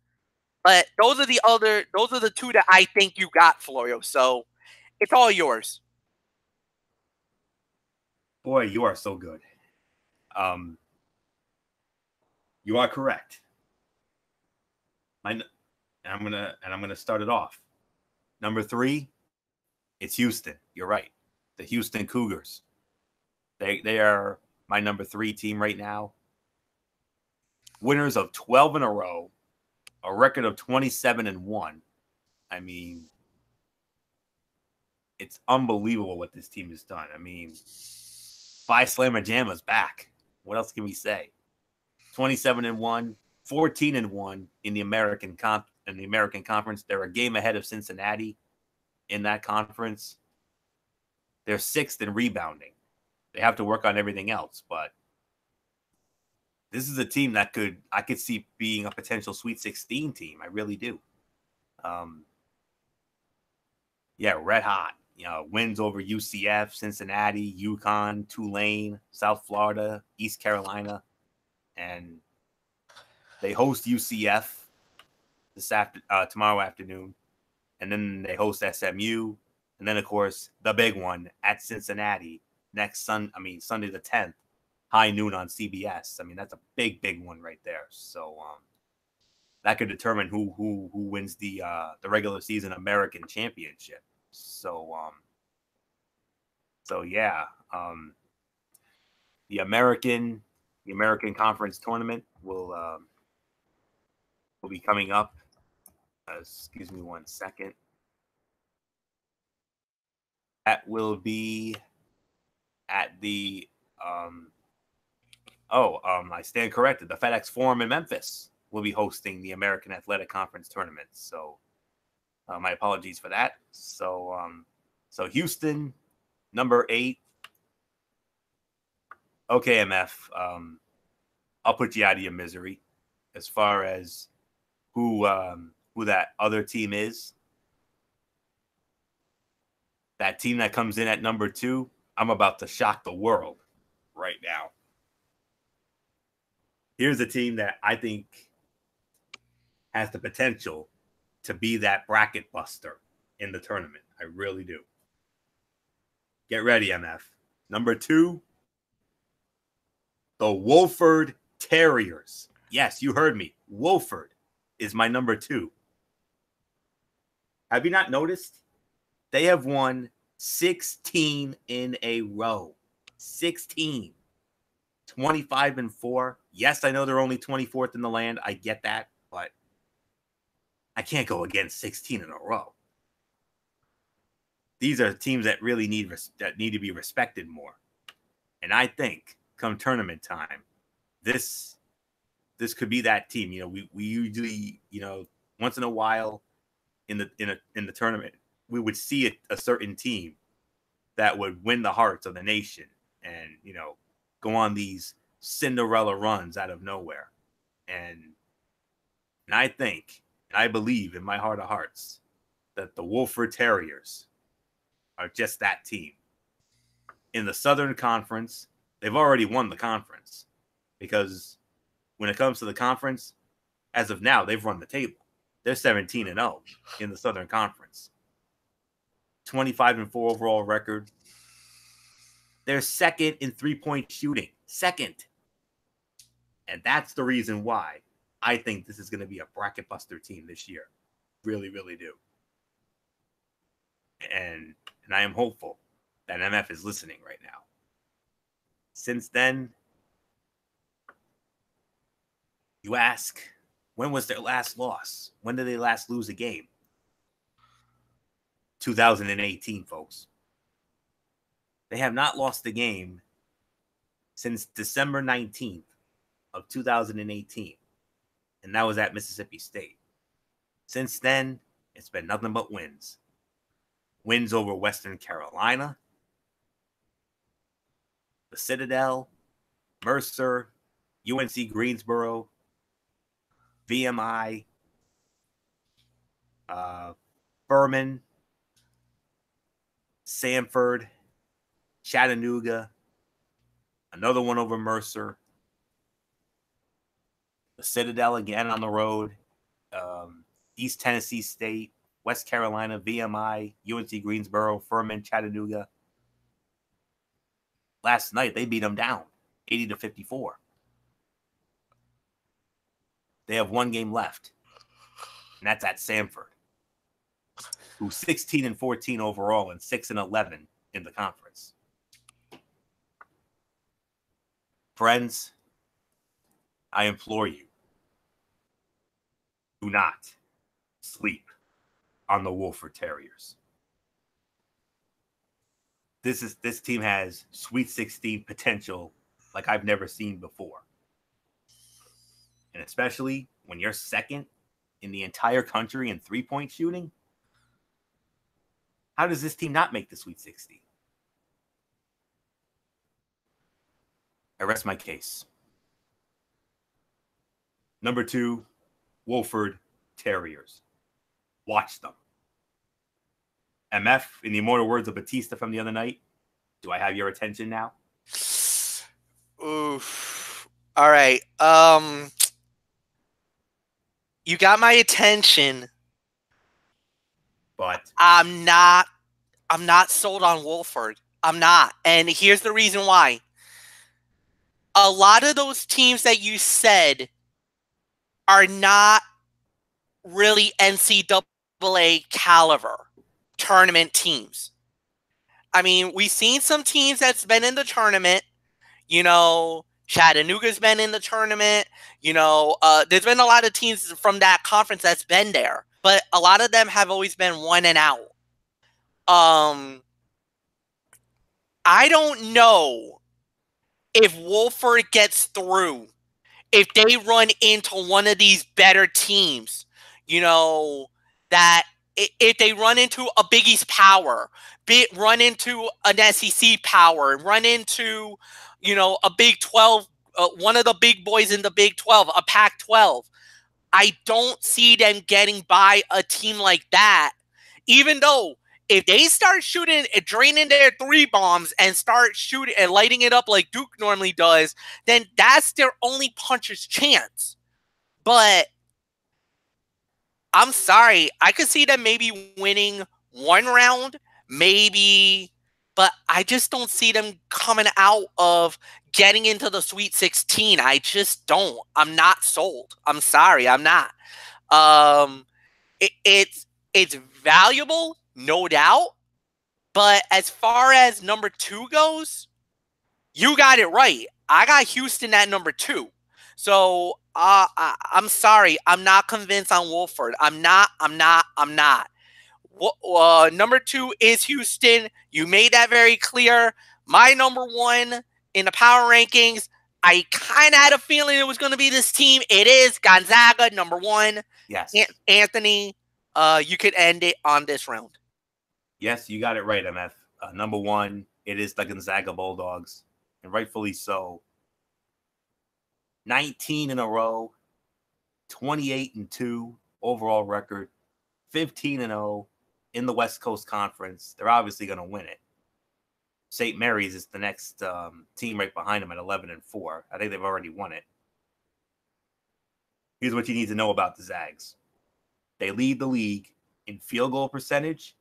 But those are the two that I think you got, Florio. So it's all yours. Boy, you are so good. You are correct. I'm gonna start it off. Number 3, it's Houston. You're right. The Houston Cougars. They are my number 3 team right now. Winners of 12 in a row, a record of 27-1. I mean, it's unbelievable what this team has done. I mean, Phi Slamma Jamma's back. What else can we say? 27-1, 14-1 in the American Conference. They're a game ahead of Cincinnati in that conference. They're 6th in rebounding. They have to work on everything else, but this is a team that I could see being a potential Sweet 16 team. I really do. Yeah, red hot. You know, wins over UCF, Cincinnati, UConn, Tulane, South Florida, East Carolina, and they host UCF tomorrow afternoon, and then they host SMU, and then of course the big one at Cincinnati next Sunday the 10th, high noon on CBS. I mean, that's a big one right there. So that could determine who wins the regular season American championship. So yeah, the American Conference tournament will be coming up. Excuse me 1 second. That will be at the I stand corrected. The FedEx Forum in Memphis will be hosting the American Athletic Conference tournament. So my apologies for that. So Houston, number 8. Okay, MF. I'll put you out of your misery as far as who that other team is. That team that comes in at number 2, I'm about to shock the world right now. Here's a team that I think has the potential to be that bracket buster in the tournament. I really do. Get ready, MF. Number 2, the Wolford Terriers. Yes, you heard me. Wolford is my number 2. Have you not noticed? They have won 16 in a row. 16. 25-4. Yes, I know they're only 24th in the land. I get that, but I can't go against 16 in a row. These are teams that really need to be respected more. And I think come tournament time, this could be that team. You know, we usually, you know, once in a while in the tournament, we would see a certain team that would win the hearts of the nation and, you know, go on these Cinderella runs out of nowhere. And I think, and I believe in my heart of hearts, that the Wolford Terriers are just that team. In the Southern Conference, They've already won the conference because when it comes to the conference, as of now, they've run the table. They're 17-0 in the Southern Conference. 25-4 overall record. They're second in three-point shooting. Second. And that's the reason why I think this is going to be a bracket buster team this year. Really, really do. And I am hopeful that MF is listening right now. Since then, you ask, when was their last loss? When did they last lose a game? 2018, folks. They have not lost a game since December 19th of 2018. And that was at Mississippi State. Since then, it's been nothing but wins. Wins over Western Carolina, the Citadel, Mercer, UNC Greensboro, VMI, Furman, Samford, Chattanooga, another one over Mercer, the Citadel again on the road, East Tennessee State, West Carolina, VMI, UNC Greensboro, Furman, Chattanooga. Last night, they beat them down 80-54. They have one game left, and that's at Samford, who's 16-14 overall and 6-11 in the conference. Friends, I implore you, do not sleep on the Wofford Terriers. This team has Sweet 16 potential like I've never seen before. And especially when you're second in the entire country in three-point shooting, how does this team not make the Sweet 16? I rest my case. Number 2, Wofford Terriers. Watch them. MF, in the immortal words of Batista from the other night, do I have your attention now? Oof. All right. You got my attention. But I'm not sold on Wofford. I'm not. And here's the reason why. A lot of those teams that you said are not really NCAA caliber tournament teams. I mean, we've seen some teams that's been in the tournament. You know, Chattanooga's been in the tournament. You know, there's been a lot of teams from that conference that's been there. But a lot of them have always been one and out. I don't know if Wofford gets through, if they run into one of these better teams, you know, that if they run into a Big East power, run into an SEC power, run into, you know, a Big 12, one of the big boys in the Big 12, a Pac-12. I don't see them getting by a team like that, even though if they start shooting, draining their three bombs and start shooting and lighting it up like Duke normally does, then that's their only puncher's chance. But I'm sorry, I could see them maybe winning one round, maybe, but I just don't see them coming out of getting into the Sweet 16. I just don't. I'm not sold. I'm sorry, I'm not. It's valuable, no doubt. But as far as number 2 goes, you got it right. I got Houston at number 2. So I'm sorry. I'm not convinced on Wofford. I'm not. Number 2 is Houston. You made that very clear. My number 1 in the power rankings, I kind of had a feeling it was going to be this team. It is Gonzaga, number 1. Yes. Anthony, you could end it on this round. Yes, you got it right, MF. Number 1, it is the Gonzaga Bulldogs, and rightfully so. 19 in a row, 28-2 overall record, 15-0 in the West Coast Conference. They're obviously going to win it. St. Mary's is the next team right behind them at 11-4. I think they've already won it. Here's what you need to know about the Zags. They lead the league in field goal percentage,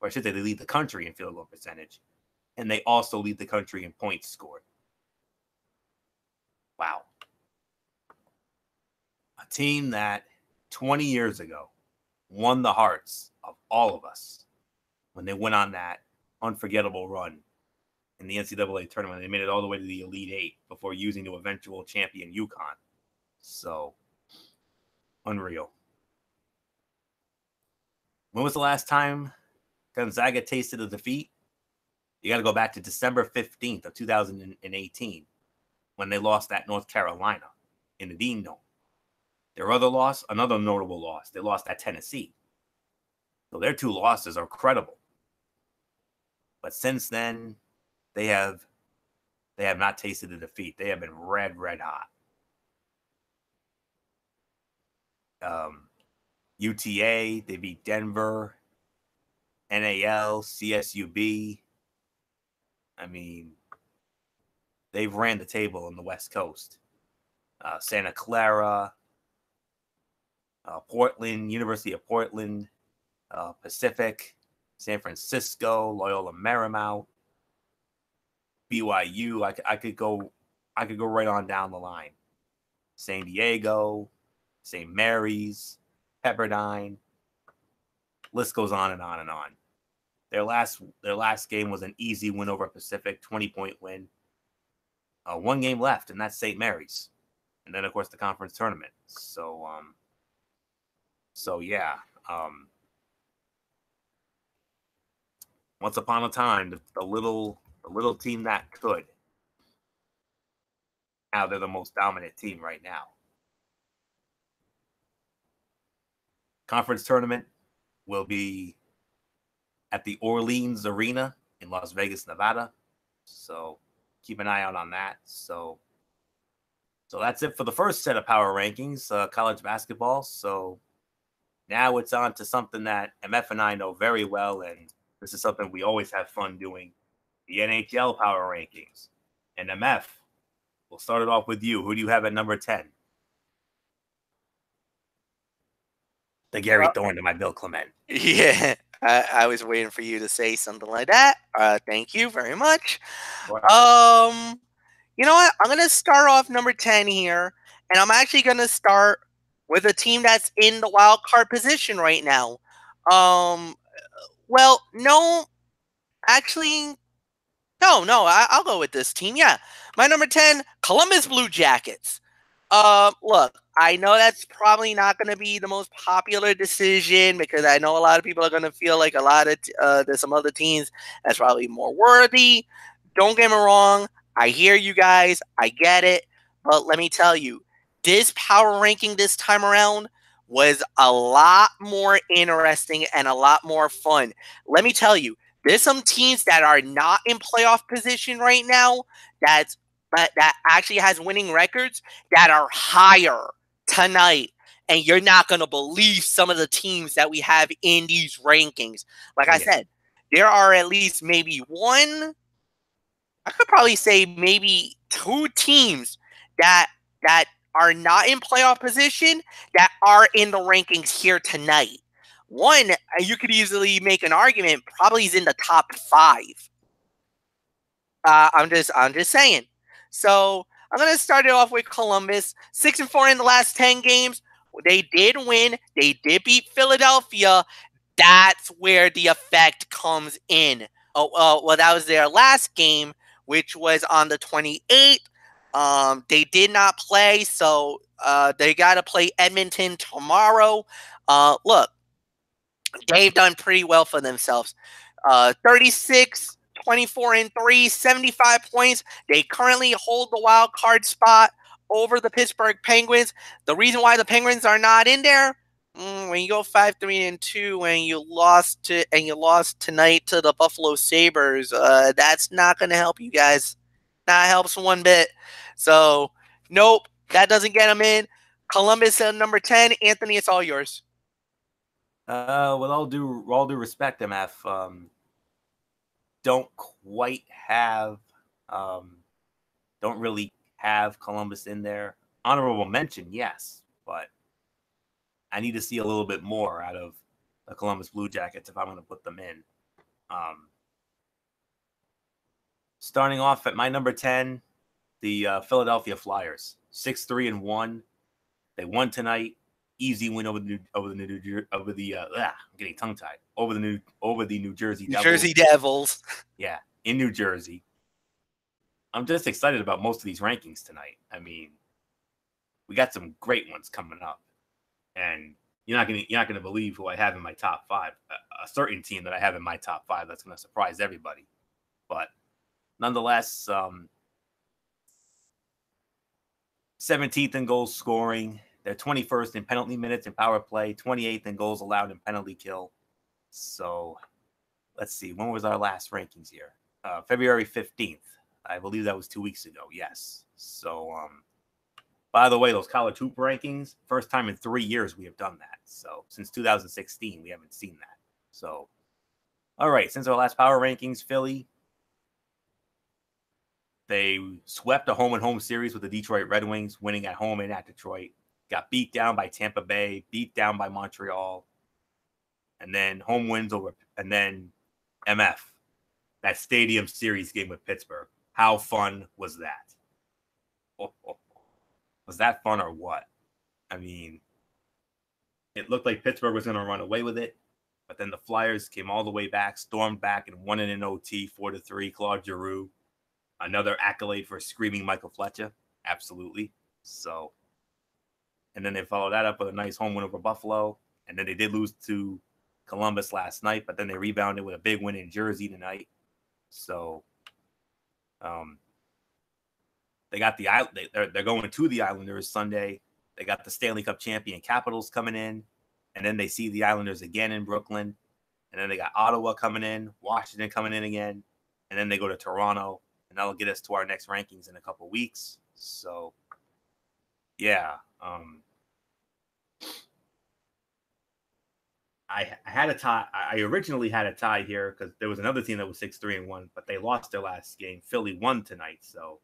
or I should say they lead the country in field goal percentage, and they also lead the country in points scored. Wow. A team that 20 years ago won the hearts of all of us when they went on that unforgettable run in the NCAA tournament. They made it all the way to the Elite Eight before using the eventual champion UConn. So, unreal. When was the last time Gonzaga tasted a defeat? You got to go back to December 15th of 2018 when they lost at North Carolina in the Dean Dome. Their other loss, another notable loss, they lost at Tennessee. So their two losses are credible. But since then, they have not tasted a defeat. They have been red hot. UTA, they beat Denver, NAL, CSUB. I mean, they've ran the table on the West Coast. Santa Clara, Portland, University of Portland, Pacific, San Francisco, Loyola Marymount, BYU. I could go right on down the line. San Diego, St. Mary's, Pepperdine. List goes on and on and on. Their last game was an easy win over Pacific, 20-point win. One game left, and that's St. Mary's. And then, of course, the conference tournament. So yeah. Once upon a time, the little team that could. Now they're the most dominant team right now. Conference tournament will be at the Orleans Arena in Las Vegas, Nevada. So keep an eye out on that. So that's it for the first set of power rankings, college basketball. So now it's on to something that MF and I know very well, and this is something we always have fun doing, the NHL power rankings. And MF, we'll start it off with you. Who do you have at number 10? The Gary Thorne to my Bill Clement. Yeah, I was waiting for you to say something like that. Thank you very much. Wow. You know what? I'm going to start off number 10 here, and I'm actually going to start with a team that's in the wild card position right now. Well, no, actually, no, I'll go with this team. Yeah, my number 10, Columbus Blue Jackets. Look, I know that's probably not going to be the most popular decision because I know a lot of people are going to feel like there's some other teams that's probably more worthy. Don't get me wrong. I hear you guys. I get it. But let me tell you, this power ranking this time around was a lot more interesting and a lot more fun. Let me tell you, there's some teams that are not in playoff position right now that actually has winning records that are higher tonight. And you're not going to believe some of the teams that we have in these rankings. Like I said, there are at least maybe I could probably say maybe two teams that are not in playoff position that are in the rankings here tonight. One, you could easily make an argument, probably is in the top 5. I'm just saying. So I'm gonna start it off with Columbus, 6-4 in the last 10 games. They did win. They did beat Philadelphia. That's where the effect comes in. Well, that was their last game, which was on the 28th. They did not play, so they got to play Edmonton tomorrow. Look, they've done pretty well for themselves. 36, 24-3, 75 points. They currently hold the wild card spot over the Pittsburgh Penguins. The reason why the Penguins are not in there, when you go 5-3-2 and you lost tonight to the Buffalo Sabres, that's not going to help you guys. Not helps one bit. So, nope, that doesn't get them in. Columbus at number 10. Anthony, it's all yours. With all due respect, MF, don't quite have, don't really have Columbus in there. Honorable mention, yes, but I need to see a little bit more out of the Columbus Blue Jackets if I'm going to put them in. Starting off at my number 10, the Philadelphia Flyers, 6-3-1. They won tonight. Easy win over the I'm getting tongue tied over the New Jersey New Devils. Jersey Devils. Yeah, in New Jersey. I'm just excited about most of these rankings tonight. I mean, we got some great ones coming up, and you're not gonna believe who I have in my top 5. A certain team that I have in my top 5 that's gonna surprise everybody. But nonetheless, 17th in goals scoring. They're 21st in penalty minutes and power play, 28th in goals allowed in penalty kill. So let's see. When was our last rankings here? February 15th. I believe that was 2 weeks ago. Yes. So, by the way, those college hoop rankings, first time in 3 years we have done that. So since 2016, we haven't seen that. So, all right. Since our last power rankings, Philly, they swept a home-and-home series with the Detroit Red Wings, winning at home and at Detroit. Got beat down by Tampa Bay, beat down by Montreal, and then home wins over, and then MF, that Stadium Series game with Pittsburgh. How fun was that? Was that fun or what? I mean, it looked like Pittsburgh was going to run away with it, but then the Flyers came all the way back, stormed back, and won it in OT, 4-3. Claude Giroux, another accolade for screaming Michael Fletcher. Absolutely. So, and then they followed that up with a nice home win over Buffalo. And then they did lose to Columbus last night, but then they rebounded with a big win in Jersey tonight. So, they got they're going to the Islanders Sunday. They got the Stanley Cup champion Capitals coming in, and then they see the Islanders again in Brooklyn, and then they got Ottawa coming in, Washington coming in again, and then they go to Toronto, and that'll get us to our next rankings in a couple weeks. So, yeah. I had a tie. I originally had a tie here because there was another team that was 6-3-1, but they lost their last game. Philly won tonight, so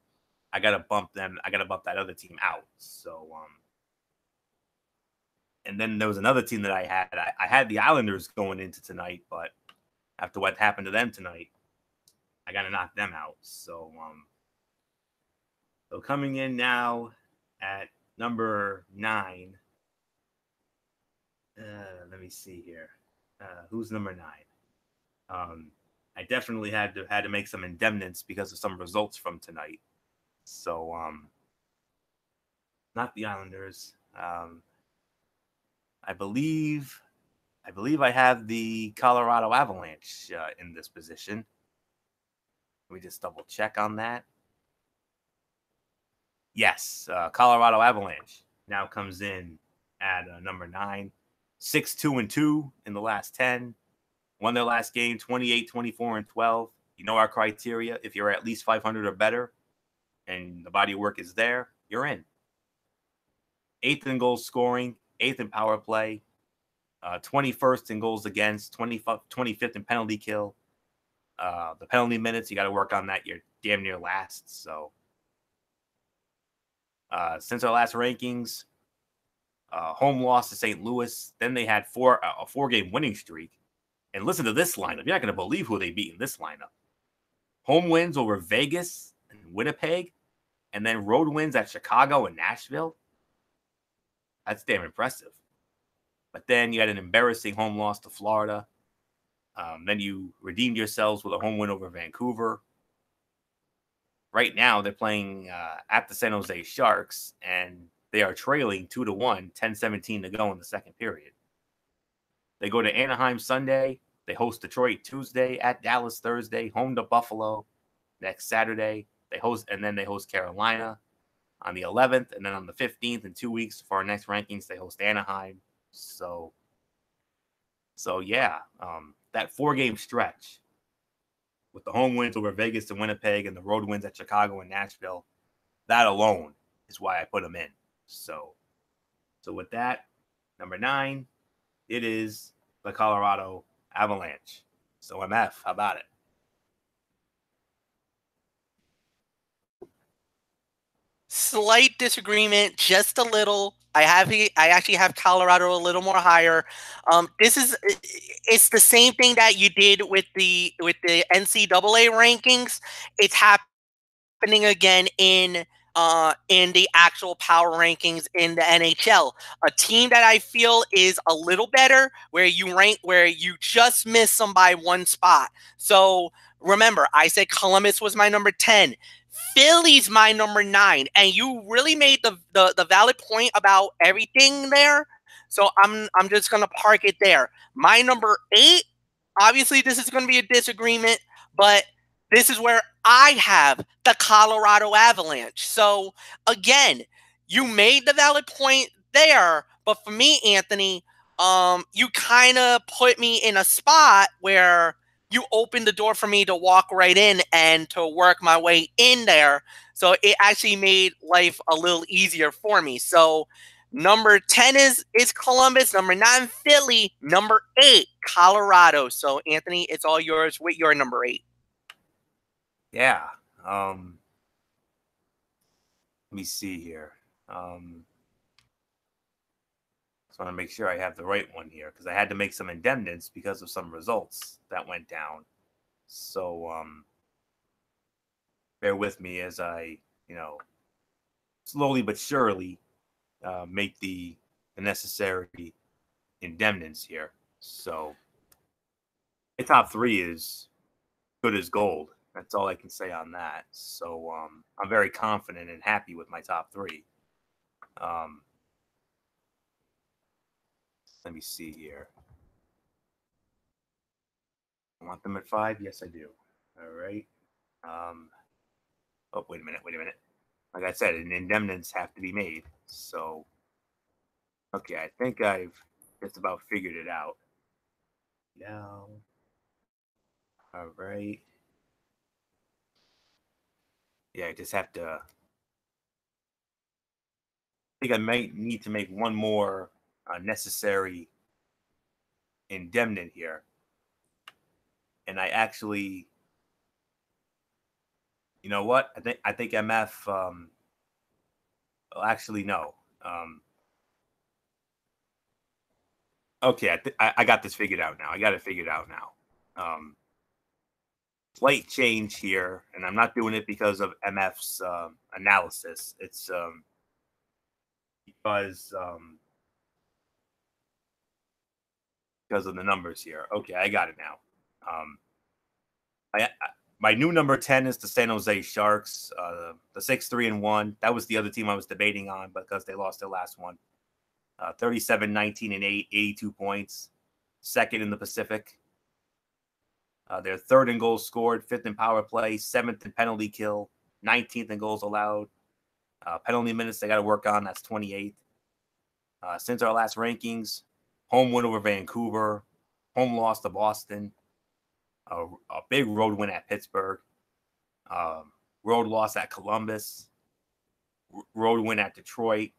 I gotta bump them. I gotta bump that other team out. So, and then there was another team that I had. I had the Islanders going into tonight, but after what happened to them tonight, I gotta knock them out. So, so coming in now at number 9. Let me see here. Who's number 9? I definitely had to make some indemnits because of some results from tonight. So, not the Islanders. I believe I have the Colorado Avalanche in this position. Let me just double check on that. Yes, Colorado Avalanche now comes in at number 9. 6-2-2 in the last 10. Won their last game 28, 24, and 12. You know our criteria. If you're at least 500 or better and the body of work is there, you're in. 8th in goals scoring, 8th in power play, 21st in goals against, 25th in penalty kill. The penalty minutes, you got to work on that. You're damn near last. So since our last rankings, home loss to St. Louis. Then they had a 4-game winning streak. And listen to this lineup. You're not going to believe who they beat in this lineup. Home wins over Vegas and Winnipeg, and then road wins at Chicago and Nashville. That's damn impressive. But then you had an embarrassing home loss to Florida. Then you redeemed yourselves with a home win over Vancouver. Right now, they're playing at the San Jose Sharks, and they are trailing 2-1, 10-17 to go in the second period. They go to Anaheim Sunday. They host Detroit Tuesday, at Dallas Thursday, home to Buffalo next Saturday. They host Carolina on the 11th, and then on the 15th in 2 weeks for our next rankings, they host Anaheim. So yeah, that 4-game stretch with the home wins over Vegas and Winnipeg and the road wins at Chicago and Nashville, that alone is why I put them in. So with that, number 9, it is the Colorado Avalanche. So MF, how about it? slight disagreement, just a little. I actually have Colorado a little more higher. It's the same thing that you did with the NCAA rankings. It's happening again in the actual power rankings in the NHL. A team that I feel is a little better, where you just miss some by one spot. So remember, I said Columbus was my number 10. Philly's my number 9, and you really made the valid point about everything there. So I'm just gonna park it there. My number 8, obviously this is gonna be a disagreement, but this is where I have the Colorado Avalanche. So again, you made the valid point there, but for me, Anthony, you kind of put me in a spot where you opened the door for me to walk right in and to work my way in there. So it actually made life a little easier for me. So number 10 is Columbus, number 9 Philly, number 8 Colorado. So Anthony, it's all yours with your number 8. Yeah. Let me see here. Just want to make sure I have the right one here because I had to make some indemnits because of some results that went down. So bear with me as I, slowly but surely make the necessary indemnits here. So my top 3 is good as gold. That's all I can say on that. So I'm very confident and happy with my top 3. Let me see here. I want them at 5. Yes, I do. All right. Oh, wait a minute. Like I said, indemnits have to be made. So, okay, I think I've just about figured it out. Now, all right. Yeah, I just have to. I think I might need to make one more necessary indemnit here. And I actually, you know what? I think MF. Well, actually, no. Okay, I got this figured out now. I got it figured out now. Slight change here, and I'm not doing it because of MF's analysis. It's because of the numbers here. Okay, I got it now. My new number 10 is the San Jose Sharks, the 6-3-1. That was the other team I was debating on because they lost their last one. 37, 19, and 8, 82 points. Second in the Pacific. They're third in goals scored, 5th in power play, 7th in penalty kill, 19th in goals allowed. Penalty minutes they got to work on. That's 28th. Since our last rankings, home win over Vancouver, home loss to Boston, a big road win at Pittsburgh, road loss at Columbus, road win at Detroit,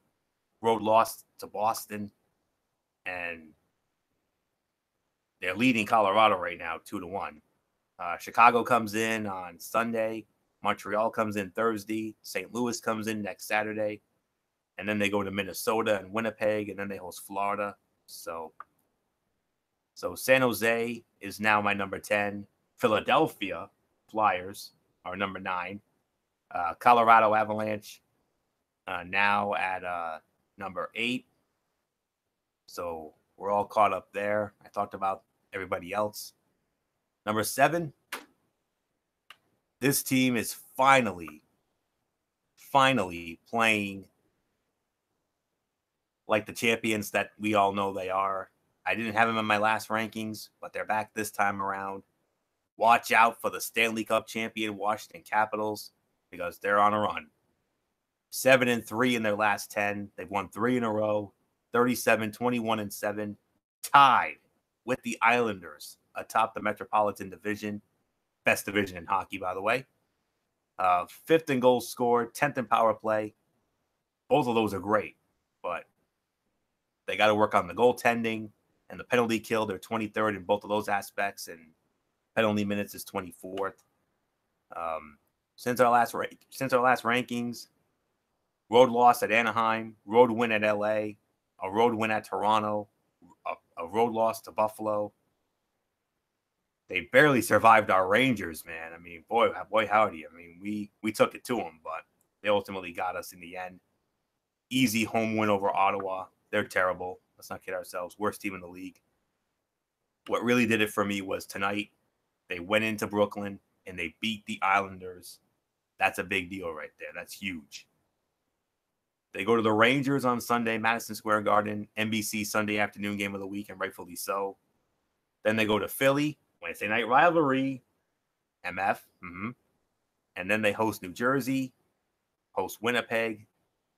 road loss to Boston, and they're leading Colorado right now 2-1. Chicago comes in on Sunday. Montreal comes in Thursday. St. Louis comes in next Saturday. And then they go to Minnesota and Winnipeg, and then they host Florida. So San Jose is now my number 10. Philadelphia Flyers are number 9. Colorado Avalanche now at number 8. So we're all caught up there. I talked about everybody else. Number 7, this team is finally playing like the champions that we all know they are. I didn't have them in my last rankings, but they're back this time around. Watch out for the Stanley Cup champion Washington Capitals because they're on a run. 7-3 in their last 10. They've won 3 in a row. 37, 21-7. Tied with the Islanders atop the Metropolitan Division. Best division in hockey, by the way. 5th in goals scored, 10th in power play. Both of those are great, but they got to work on the goaltending and the penalty kill. They're 23rd in both of those aspects, and penalty minutes is 24th. Since our last rankings, road loss at Anaheim, road win at LA, a road win at Toronto, a road loss to Buffalo. They barely survived our Rangers, man. I mean, boy, howdy. I mean, we took it to them, but they ultimately got us in the end. Easy home win over Ottawa. They're terrible. Let's not kid ourselves. Worst team in the league. What really did it for me was tonight, they went into Brooklyn and they beat the Islanders. That's a big deal right there. That's huge. They go to the Rangers on Sunday, Madison Square Garden, NBC Sunday afternoon game of the week, and rightfully so. Then they go to Philly, Wednesday night rivalry, MF. And then they host New Jersey, host Winnipeg,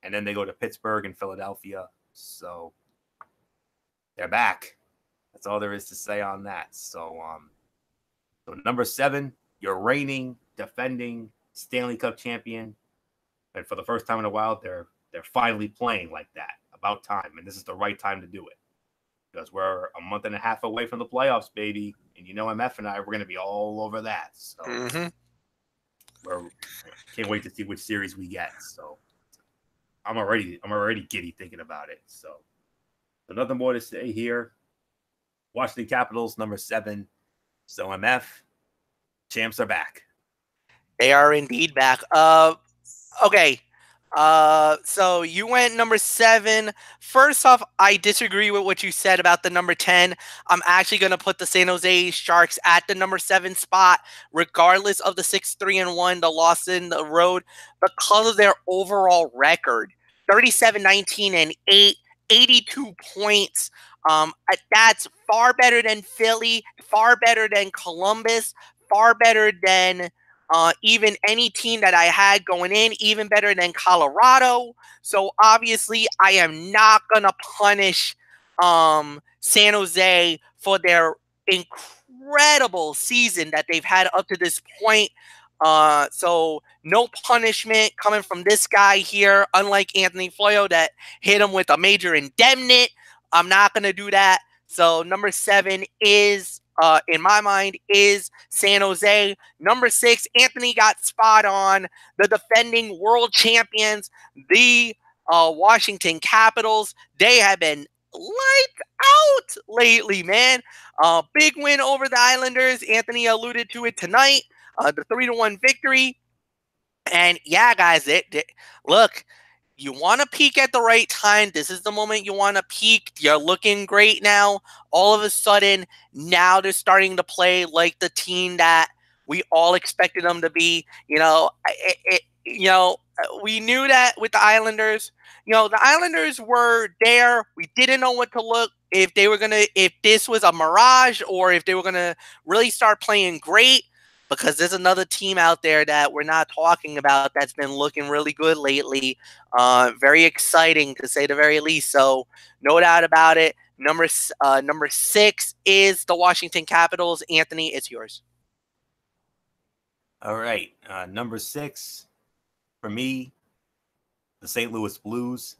and then they go to Pittsburgh and Philadelphia. So they're back. That's all there is to say on that. So number 7, your reigning, defending Stanley Cup champion. And for the first time in a while, they're finally playing like that. About time. And this is the right time to do it. Because we're a month and a half away from the playoffs, baby. And you know MF and I, we're going to be all over that. So can't wait to see which series we get. So I'm already giddy thinking about it. So nothing more to say here. Washington Capitals, number 7. So MF, champs are back. They are indeed back. Okay. So you went number 7. First off, I disagree with what you said about the number 10. I'm actually going to put the San Jose Sharks at the number 7 spot, regardless of the 6-3-1, the loss in the road, because of their overall record. 37-19-8, 82 points. That's far better than Philly, far better than Columbus, far better than even any team that I had going in, even better than Colorado. So obviously I am not going to punish San Jose for their incredible season that they've had up to this point. So no punishment coming from this guy here, unlike Anthony Floyo that hit him with a major indemnity. I'm not going to do that. So number 7 is, in my mind, is San Jose. Number 6, Anthony got spot on. The defending world champions, the Washington Capitals. They have been lights out lately, man. Big win over the Islanders. Anthony alluded to it tonight. The 3-1 victory. And yeah, guys, look, you want to peak at the right time. This is the moment you want to peak. You're looking great now. All of a sudden, now they're starting to play like the team that we all expected them to be. We knew that with the Islanders. The Islanders were there. We didn't know what to look, if this was a mirage or if they were going to really start playing great. Because there's another team out there that we're not talking about that's been looking really good lately. Very exciting, to say the very least. So no doubt about it. Number 6 is the Washington Capitals. Anthony, it's yours. All right. Number 6, for me, the St. Louis Blues,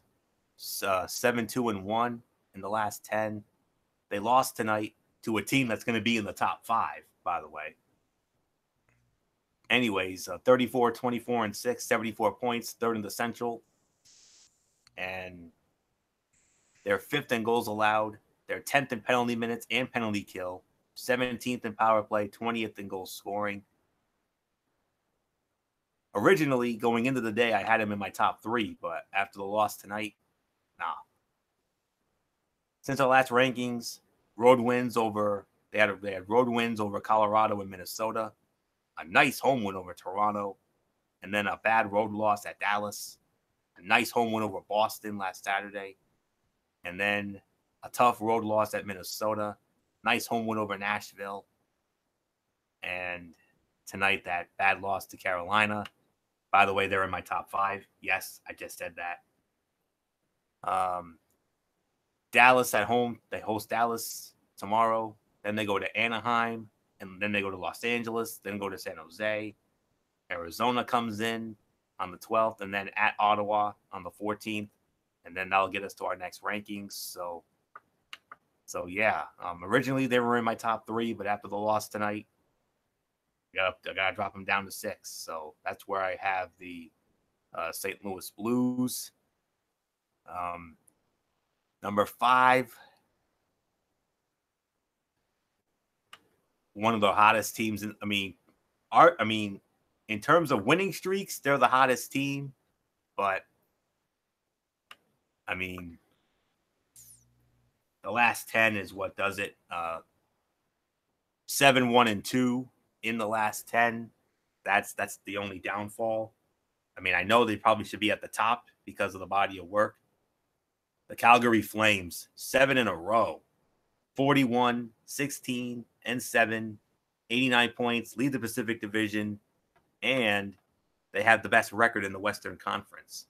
7-2-1 in the last 10. They lost tonight to a team that's going to be in the top 5, by the way. Anyways, 34, 24, and 6, 74 points, 3rd in the Central. And they're 5th in goals allowed. They're 10th in penalty minutes and penalty kill. 17th in power play, 20th in goal scoring. Originally, going into the day, I had him in my top 3, but after the loss tonight, nah. Since our last rankings, road wins over they had road wins over Colorado and Minnesota. A nice home win over Toronto, and then a bad road loss at Dallas, a nice home win over Boston last Saturday, and then a tough road loss at Minnesota, nice home win over Nashville, and tonight that bad loss to Carolina. By the way, they're in my top 5. Yes, I just said that. Dallas at home, they host Dallas tomorrow, then they go to Anaheim, and then they go to Los Angeles, then go to San Jose. Arizona comes in on the 12th, and then at Ottawa on the 14th. And then that'll get us to our next rankings. So yeah. Originally, they were in my top 3, but after the loss tonight, I got to drop them down to 6. So that's where I have the St. Louis Blues. Number 5, one of the hottest teams. In terms of winning streaks, they're the hottest team. But I mean, the last 10 is what does it. 7-1-2 in the last 10. That's the only downfall. I mean, I know they probably should be at the top because of the body of work. The Calgary Flames, 7 in a row, 41, 16, and 7, 89 points, lead the Pacific Division, and they have the best record in the Western Conference.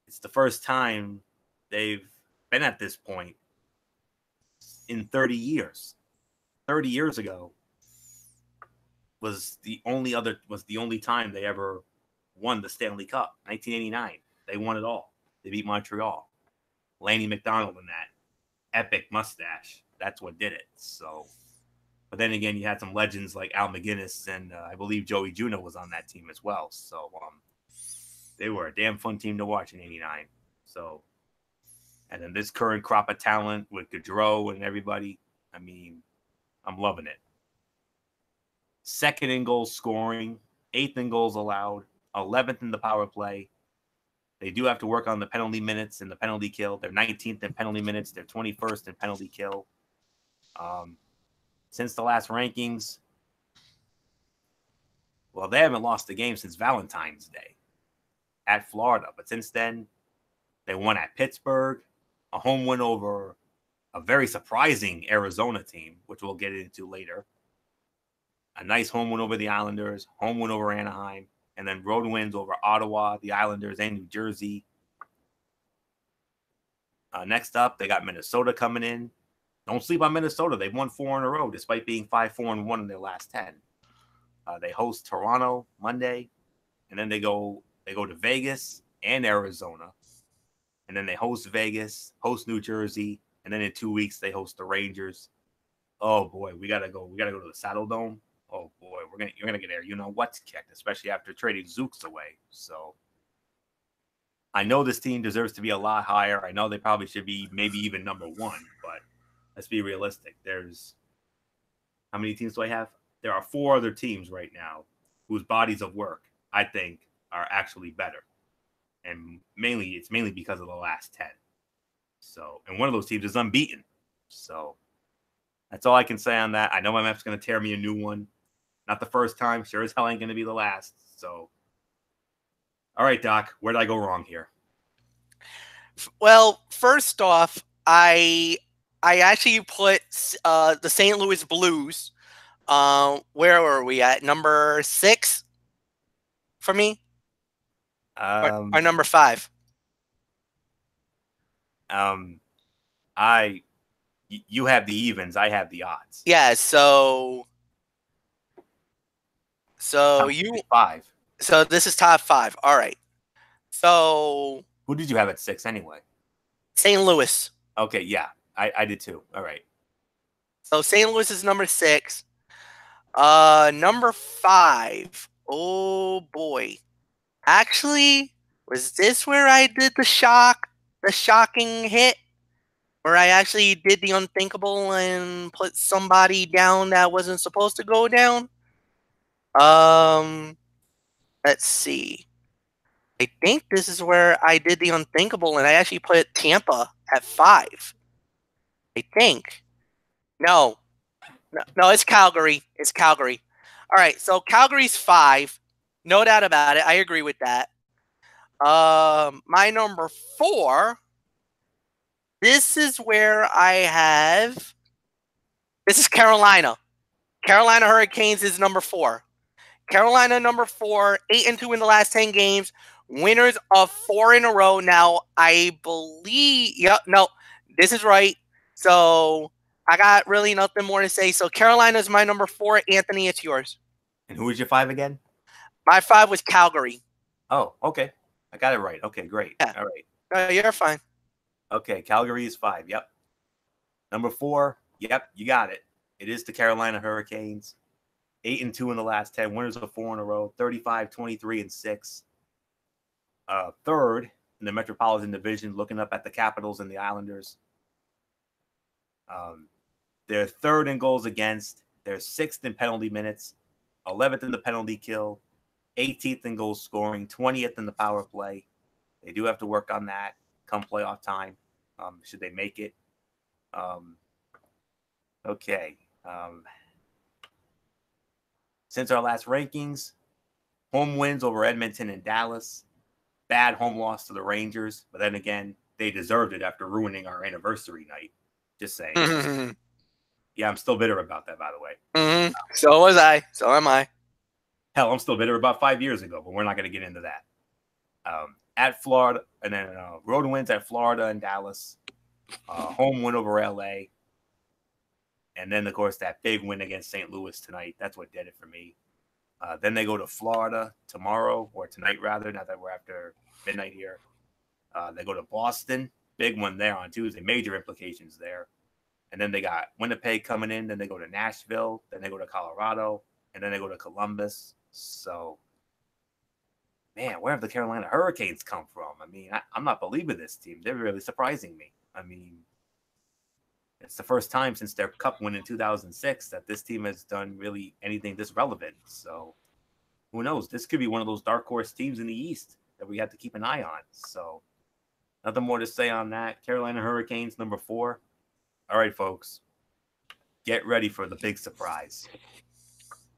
It's the first time they've been at this point in 30 years. 30 years ago was the only time they ever won the Stanley Cup. 1989. They won it all. They beat Montreal. Lanny McDonald in that epic mustache. That's what did it. So, but then again, you had some legends like Al McGinnis, and I believe Joey Juneau was on that team as well. So they were a damn fun team to watch in '89. So, and then this current crop of talent with Gaudreau and everybody, I mean, I'm loving it. Second in goals scoring, 8th in goals allowed, 11th in the power play. They do have to work on the penalty minutes and the penalty kill. They're 19th in penalty minutes. They're 21st in penalty kill. Since the last rankings, well, they haven't lost a game since Valentine's Day at Florida. But since then, they won at Pittsburgh, a home win over a very surprising Arizona team, which we'll get into later. A nice home win over the Islanders, home win over Anaheim, and then road wins over Ottawa, the Islanders, and New Jersey. Next up, they got Minnesota coming in. Don't sleep on Minnesota. They've won 4 in a row, despite being 5-4-1 in their last 10. They host Toronto Monday, and then they go to Vegas and Arizona, and then they host Vegas, host New Jersey, and then in 2 weeks they host the Rangers. Oh boy, we gotta go to the Saddle Dome. Oh boy, you're gonna get there. You know what's kicked, especially after trading Zooks away. So I know this team deserves to be a lot higher. I know they probably should be maybe even number 1, but let's be realistic. There's how many teams do I have? There are 4 other teams right now whose bodies of work I think are actually better, and it's mainly because of the last 10. So, and one of those teams is unbeaten. So that's all I can say on that. I know my map's going to tear me a new one. Not the first time. Sure as hell ain't going to be the last. So, all right, Doc, where did I go wrong here? Well, first off, I actually put the St. Louis Blues. Where were we at? Number 6 for me, or number 5. You have the evens. I have the odds. Yeah. So you 5. So this is top 5. All right. So who did you have at 6 anyway? St. Louis. Okay, yeah, I did too. All right. So St. Louis is number 6. Number 5. Oh boy. Actually, was this where I did the shocking hit? Where I actually did the unthinkable and put somebody down that wasn't supposed to go down? Let's see. I think this is where I did the unthinkable and I actually put Tampa at 5. I think. No, it's Calgary. It's Calgary. All right, so Calgary's 5. No doubt about it. I agree with that. My number 4. This is where I have. This is Carolina. Carolina Hurricanes is number 4. Carolina number 4, 8-2 in the last 10 games. Winners of 4 in a row. Now, I believe. Yep, no, this is right. So I got really nothing more to say. So Carolina is my number 4. Anthony, it's yours. And who was your 5 again? My 5 was Calgary. Oh, okay. I got it right. Okay, great. Yeah. All right. No, you're fine. Okay, Calgary is 5. Yep. Number 4. Yep, you got it. It is the Carolina Hurricanes. 8-2 in the last 10. Winners of 4 in a row. 35, 23, and 6. third in the Metropolitan Division, looking up at the Capitals and the Islanders. They're third in goals against. They're sixth in penalty minutes, 11th in the penalty kill, 18th in goal scoring, 20th in the power play. They do have to work on that come playoff time, should they make it. Okay. Since our last rankings, home wins over Edmonton and Dallas. Bad home loss to the Rangers, but then again, they deserved it after ruining our anniversary night. Just saying. Yeah, I'm still bitter about that, by the way. So was I. So am I. Hell, I'm still bitter about 5 years ago, but we're not going to get into that. At Florida, and then road wins at Florida and Dallas. Home win over LA. And then, of course, that big win against St. Louis tonight. That's what did it for me. Then they go to Florida tomorrow, or tonight, rather, now that we're after midnight here. They go to Boston. Big one there on Tuesday. Major implications there. And then they got Winnipeg coming in. Then they go to Nashville. Then they go to Colorado. And then they go to Columbus. So, man, where have the Carolina Hurricanes come from? I mean, I'm not believing this team. They're really surprising me. I mean, it's the first time since their cup win in 2006 that this team has done really anything this relevant. So, who knows? This could be one of those dark horse teams in the East that we have to keep an eye on. So, nothing more to say on that. Carolina Hurricanes, number 4. All right, folks. Get ready for the big surprise.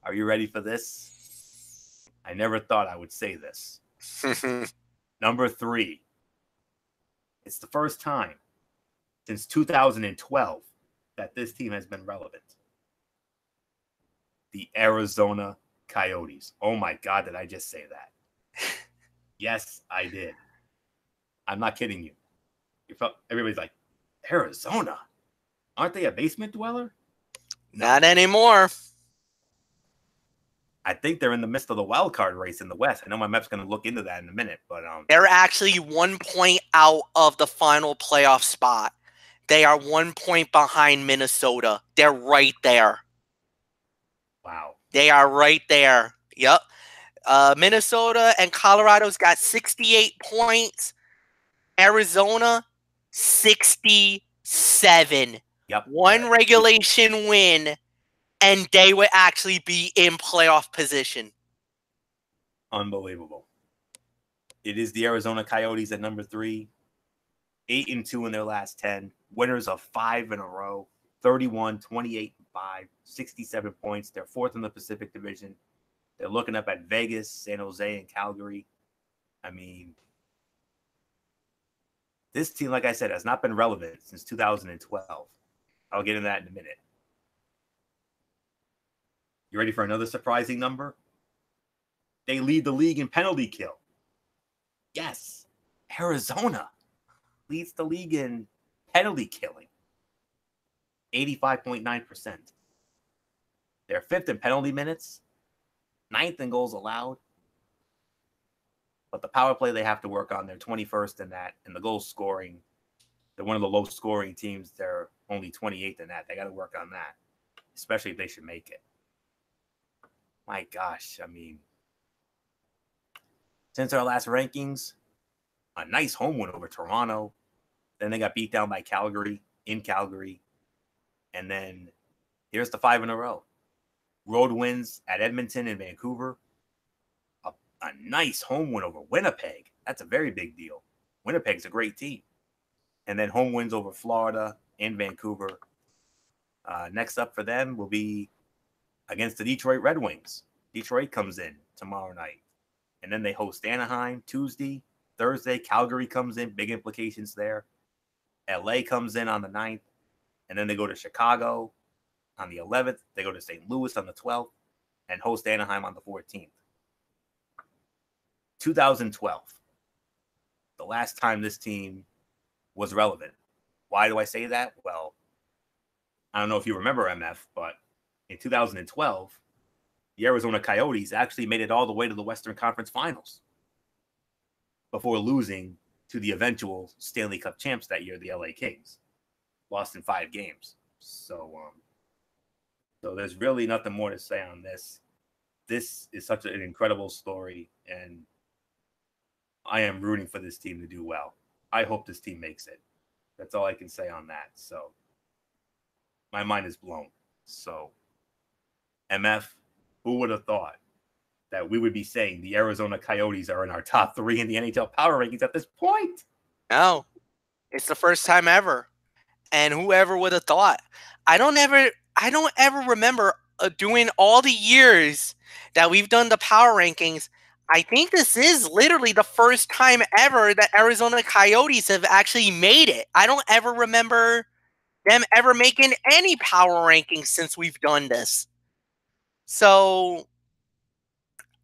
Are you ready for this? I never thought I would say this. Number 3. It's the first time since 2012 that this team has been relevant. The Arizona Coyotes. Oh my God, did I just say that? Yes, I did. I'm not kidding you. Everybody's like, Arizona? Aren't they a basement dweller? Not anymore. I think they're in the midst of the wild card race in the West. I know my map's going to look into that in a minute, but they're actually 1 point out of the final playoff spot. They are 1 point behind Minnesota. They're right there. Wow. They are right there. Yep. Minnesota and Colorado's got 68 points. Arizona, 67. Yep. One regulation win, and they would actually be in playoff position. Unbelievable. It is the Arizona Coyotes at number 3. 8-2 in their last 10. Winners of 5 in a row. 31, 28, 5, 67 points. They're 4th in the Pacific Division. They're looking up at Vegas, San Jose, and Calgary. I mean, this team, like I said, has not been relevant since 2012. I'll get into that in a minute. You ready for another surprising number? They lead the league in penalty kill. Yes, Arizona leads the league in penalty killing. 85.9%. They're 5th in penalty minutes, 9th in goals allowed. But the power play they have to work on. They're 21st in that. And the goal scoring, they're one of the low scoring teams. They're only 28th in that. They got to work on that, especially if they should make it. My gosh, I mean, since our last rankings, a nice home win over Toronto. Then they got beat down by Calgary in Calgary. And then here's the 5 in a row. Road wins at Edmonton and Vancouver. A nice home win over Winnipeg. That's a very big deal. Winnipeg's a great team. And then home wins over Florida and Vancouver. Next up for them will be against the Detroit Red Wings. Detroit comes in tomorrow night. And then they host Anaheim Tuesday. Thursday, Calgary comes in. Big implications there. LA comes in on the 9th. And then they go to Chicago on the 11th. They go to St. Louis on the 12th. And host Anaheim on the 14th. 2012. The last time this team was relevant. Why do I say that? Well, I don't know if you remember, MF, but in 2012, the Arizona Coyotes actually made it all the way to the Western Conference Finals before losing to the eventual Stanley Cup champs that year, the LA Kings. Lost in 5 games. So there's really nothing more to say on this. This is such an incredible story, and I am rooting for this team to do well. I hope this team makes it. That's all I can say on that. So my mind is blown. So MF, who would have thought that we would be saying the Arizona Coyotes are in our top 3 in the NHL power rankings at this point? No, it's the first time ever. And whoever would have thought? I don't ever remember doing all the years that we've done the power rankings. I think this is literally the first time ever that Arizona Coyotes have actually made it. I don't ever remember them ever making any power rankings since we've done this. So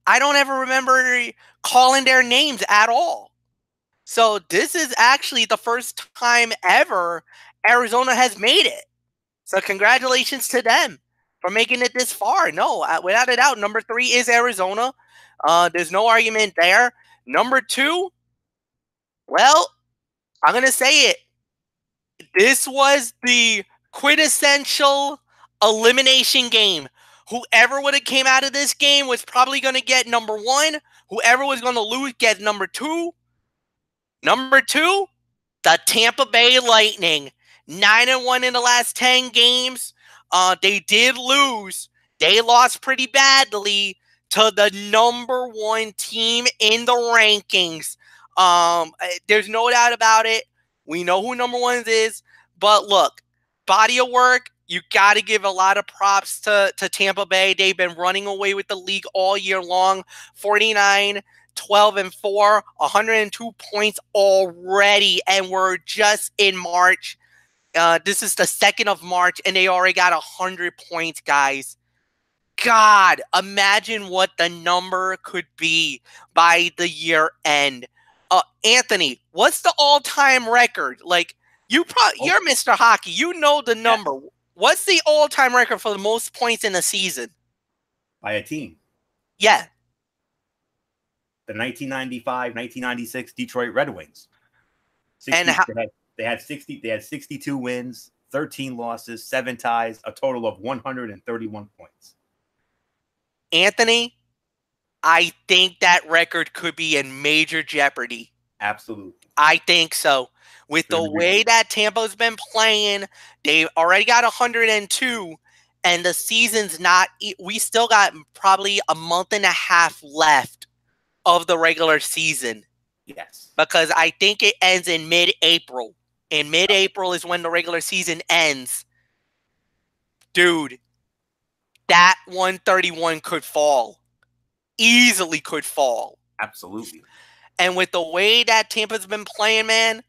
I don't ever remember calling their names at all. So this is actually the first time ever Arizona has made it. So congratulations to them for making it this far. No, without a doubt, number 3 is Arizona. There's no argument there. Number 2, well, I'm going to say it. This was the quintessential elimination game. Whoever would have came out of this game was probably going to get number 1. Whoever was going to lose get number 2. Number 2, the Tampa Bay Lightning. 9-1 in the last 10 games. They did lose. They lost pretty badly to the number 1 team in the rankings. There's no doubt about it. We know who number 1 is. But look, body of work, you got to give a lot of props to Tampa Bay. They've been running away with the league all year long. 49, 12-4, 102 points already. And we're just in March. This is the 2nd of March, and they already got 100 points, guys. God, imagine what the number could be by the year end. Anthony, what's the all-time record? Like, you're Mr. Hockey. You know the number. Yeah. What's the all-time record for the most points in a season? By a team. Yeah. The 1995-1996 Detroit Red Wings. And They had 62 wins, 13 losses, 7 ties, a total of 131 points. Anthony, I think that record could be in major jeopardy. Absolutely. I think so. With the way that Tampa's been playing, they've already got 102, and the season's not – we still got probably a month and a half left of the regular season. Yes. Because I think it ends in mid-April. And mid-April is when the regular season ends. Dude, that 131 could fall. Easily could fall. Absolutely. And with the way that Tampa's been playing, man,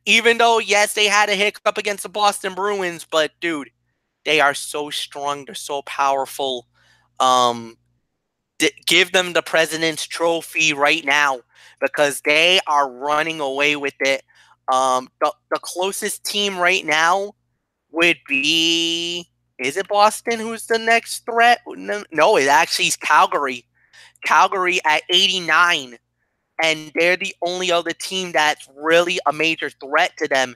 even though, yes, they had a hiccup against the Boston Bruins, but, dude, they are so strong. They're so powerful. Give them the President's Trophy right now because they are running away with it. The closest team right now would be, is it Boston who's the next threat? No, it actually is Calgary. Calgary at 89. And they're the only other team that's really a major threat to them.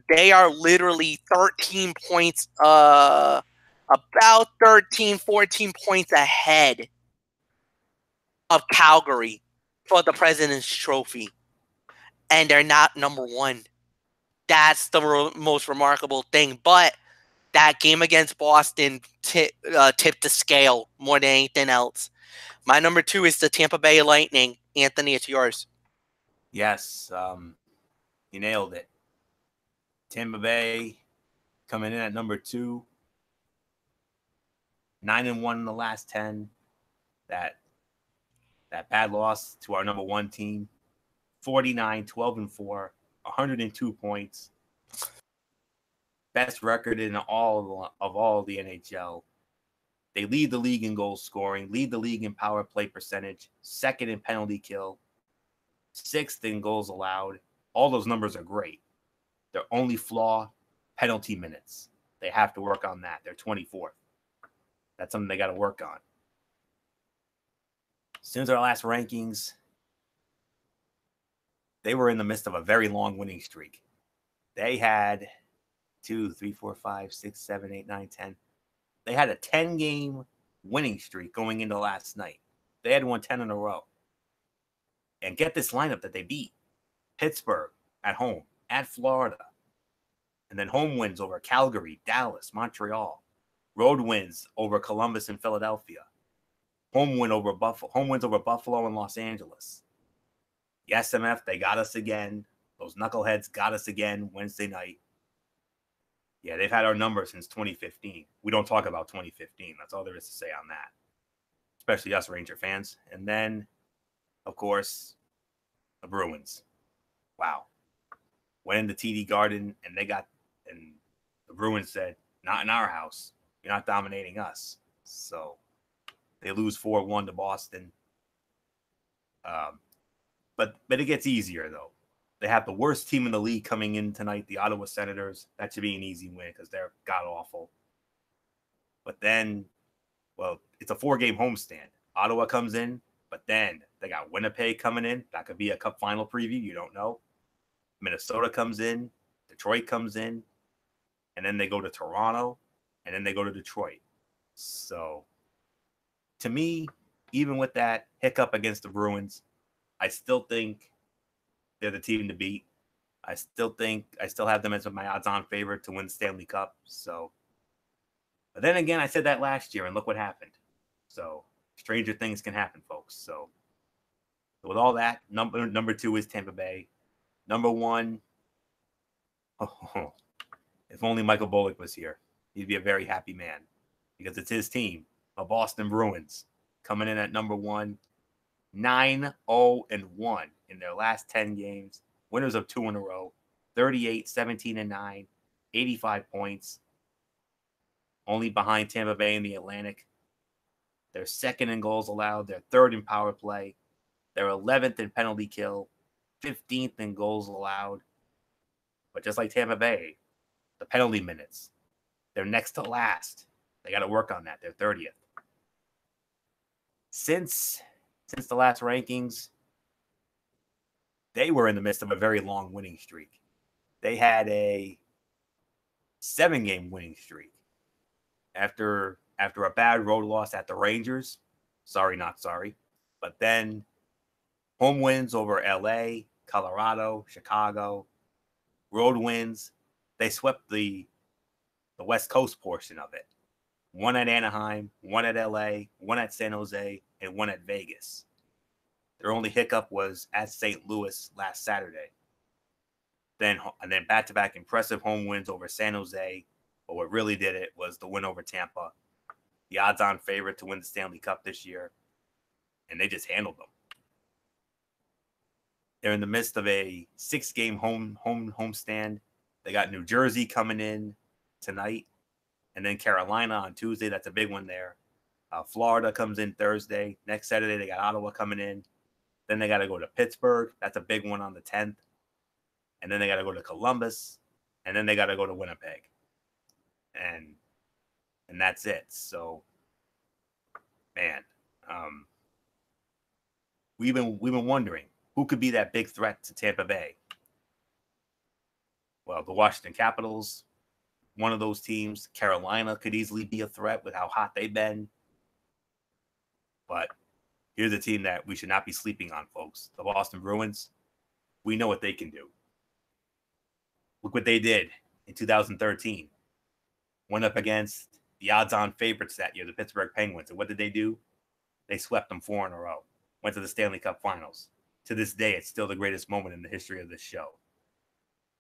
They are literally 13 points, about 13, 14 points ahead of Calgary for the President's Trophy. And they're not number 1. That's the most remarkable thing. But that game against Boston tipped the scale more than anything else. My number 2 is the Tampa Bay Lightning. Anthony, it's yours. Yes, you nailed it. Tampa Bay coming in at number 2. 9-1 in the last 10. That bad loss to our number 1 team. 49, 12-4, 102 points. Best record in all of the NHL. They lead the league in goal scoring, lead the league in power play percentage, 2nd in penalty kill, 6th in goals allowed. All those numbers are great. Their only flaw, penalty minutes. They have to work on that. They're 24th. That's something they got to work on. Since our last rankings, they were in the midst of a very long winning streak. They had 2, 3, 4, 5, 6, 7, 8, 9, 10. They had a 10-game winning streak going into last night. They had won 10 in a row. And get this lineup that they beat: Pittsburgh at home, at Florida, and then home wins over Calgary, Dallas, Montreal, road wins over Columbus and Philadelphia, home wins over Buffalo and Los Angeles. The SMF, they got us again. Those knuckleheads got us again Wednesday night. Yeah, they've had our number since 2015. We don't talk about 2015. That's all there is to say on that, especially us Ranger fans. And then, of course, the Bruins. Wow. Went into TD Garden, and the Bruins said, not in our house. You're not dominating us. So they lose 4-1 to Boston. But it gets easier, though. They have the worst team in the league coming in tonight, the Ottawa Senators. That should be an easy win because they're god-awful. But then, well, it's a 4-game homestand. Ottawa comes in, but then they got Winnipeg coming in. That could be a Cup final preview. You don't know. Minnesota comes in. Detroit comes in. And then they go to Toronto. And then they go to Detroit. So, to me, even with that hiccup against the Bruins, I still think they're the team to beat. I still have them as my odds-on favorite to win the Stanley Cup. So, but then again, I said that last year, and look what happened. So, stranger things can happen, folks. So, with all that, number 2 is Tampa Bay. Number 1, if only Michael Bullock was here, he'd be a very happy man because it's his team, the Boston Bruins, coming in at number 1, 9-0-1 in their last 10 games, winners of 2 in a row, 38, 17-9, 85 points, only behind Tampa Bay in the Atlantic. They're second in goals allowed. They're third in power play. They're 11th in penalty kill, 15th in goals allowed. But just like Tampa Bay, the penalty minutes, they're next to last. They got to work on that. They're 30th. Since the last rankings, they were in the midst of a very long winning streak. They had a 7-game winning streak after a bad road loss at the Rangers. Sorry, not sorry. But then home wins over LA, Colorado, Chicago, road wins. They swept the West Coast portion of it. 1 at Anaheim, 1 at LA, 1 at San Jose, and 1 at Vegas. Their only hiccup was at St. Louis last Saturday. Then back-to-back impressive home wins over San Jose. But what really did it was the win over Tampa, the odds-on favorite to win the Stanley Cup this year, and they just handled them. They're in the midst of a 6-game homestand. They got New Jersey coming in tonight, and then Carolina on Tuesday. That's a big one there. Florida comes in Thursday. Next Saturday, they got Ottawa coming in. Then they got to go to Pittsburgh. That's a big one on the 10th. And then they got to go to Columbus. And then they got to go to Winnipeg. And that's it. So, man, we've been wondering who could be that big threat to Tampa Bay. Well, the Washington Capitals, one of those teams. Carolina could easily be a threat with how hot they've been. But here's a team that we should not be sleeping on, folks. The Boston Bruins. We know what they can do. Look what they did in 2013. Went up against the odds-on favorites that year, the Pittsburgh Penguins. And what did they do? They swept them 4 in a row. Went to the Stanley Cup Finals. To this day, it's still the greatest moment in the history of this show.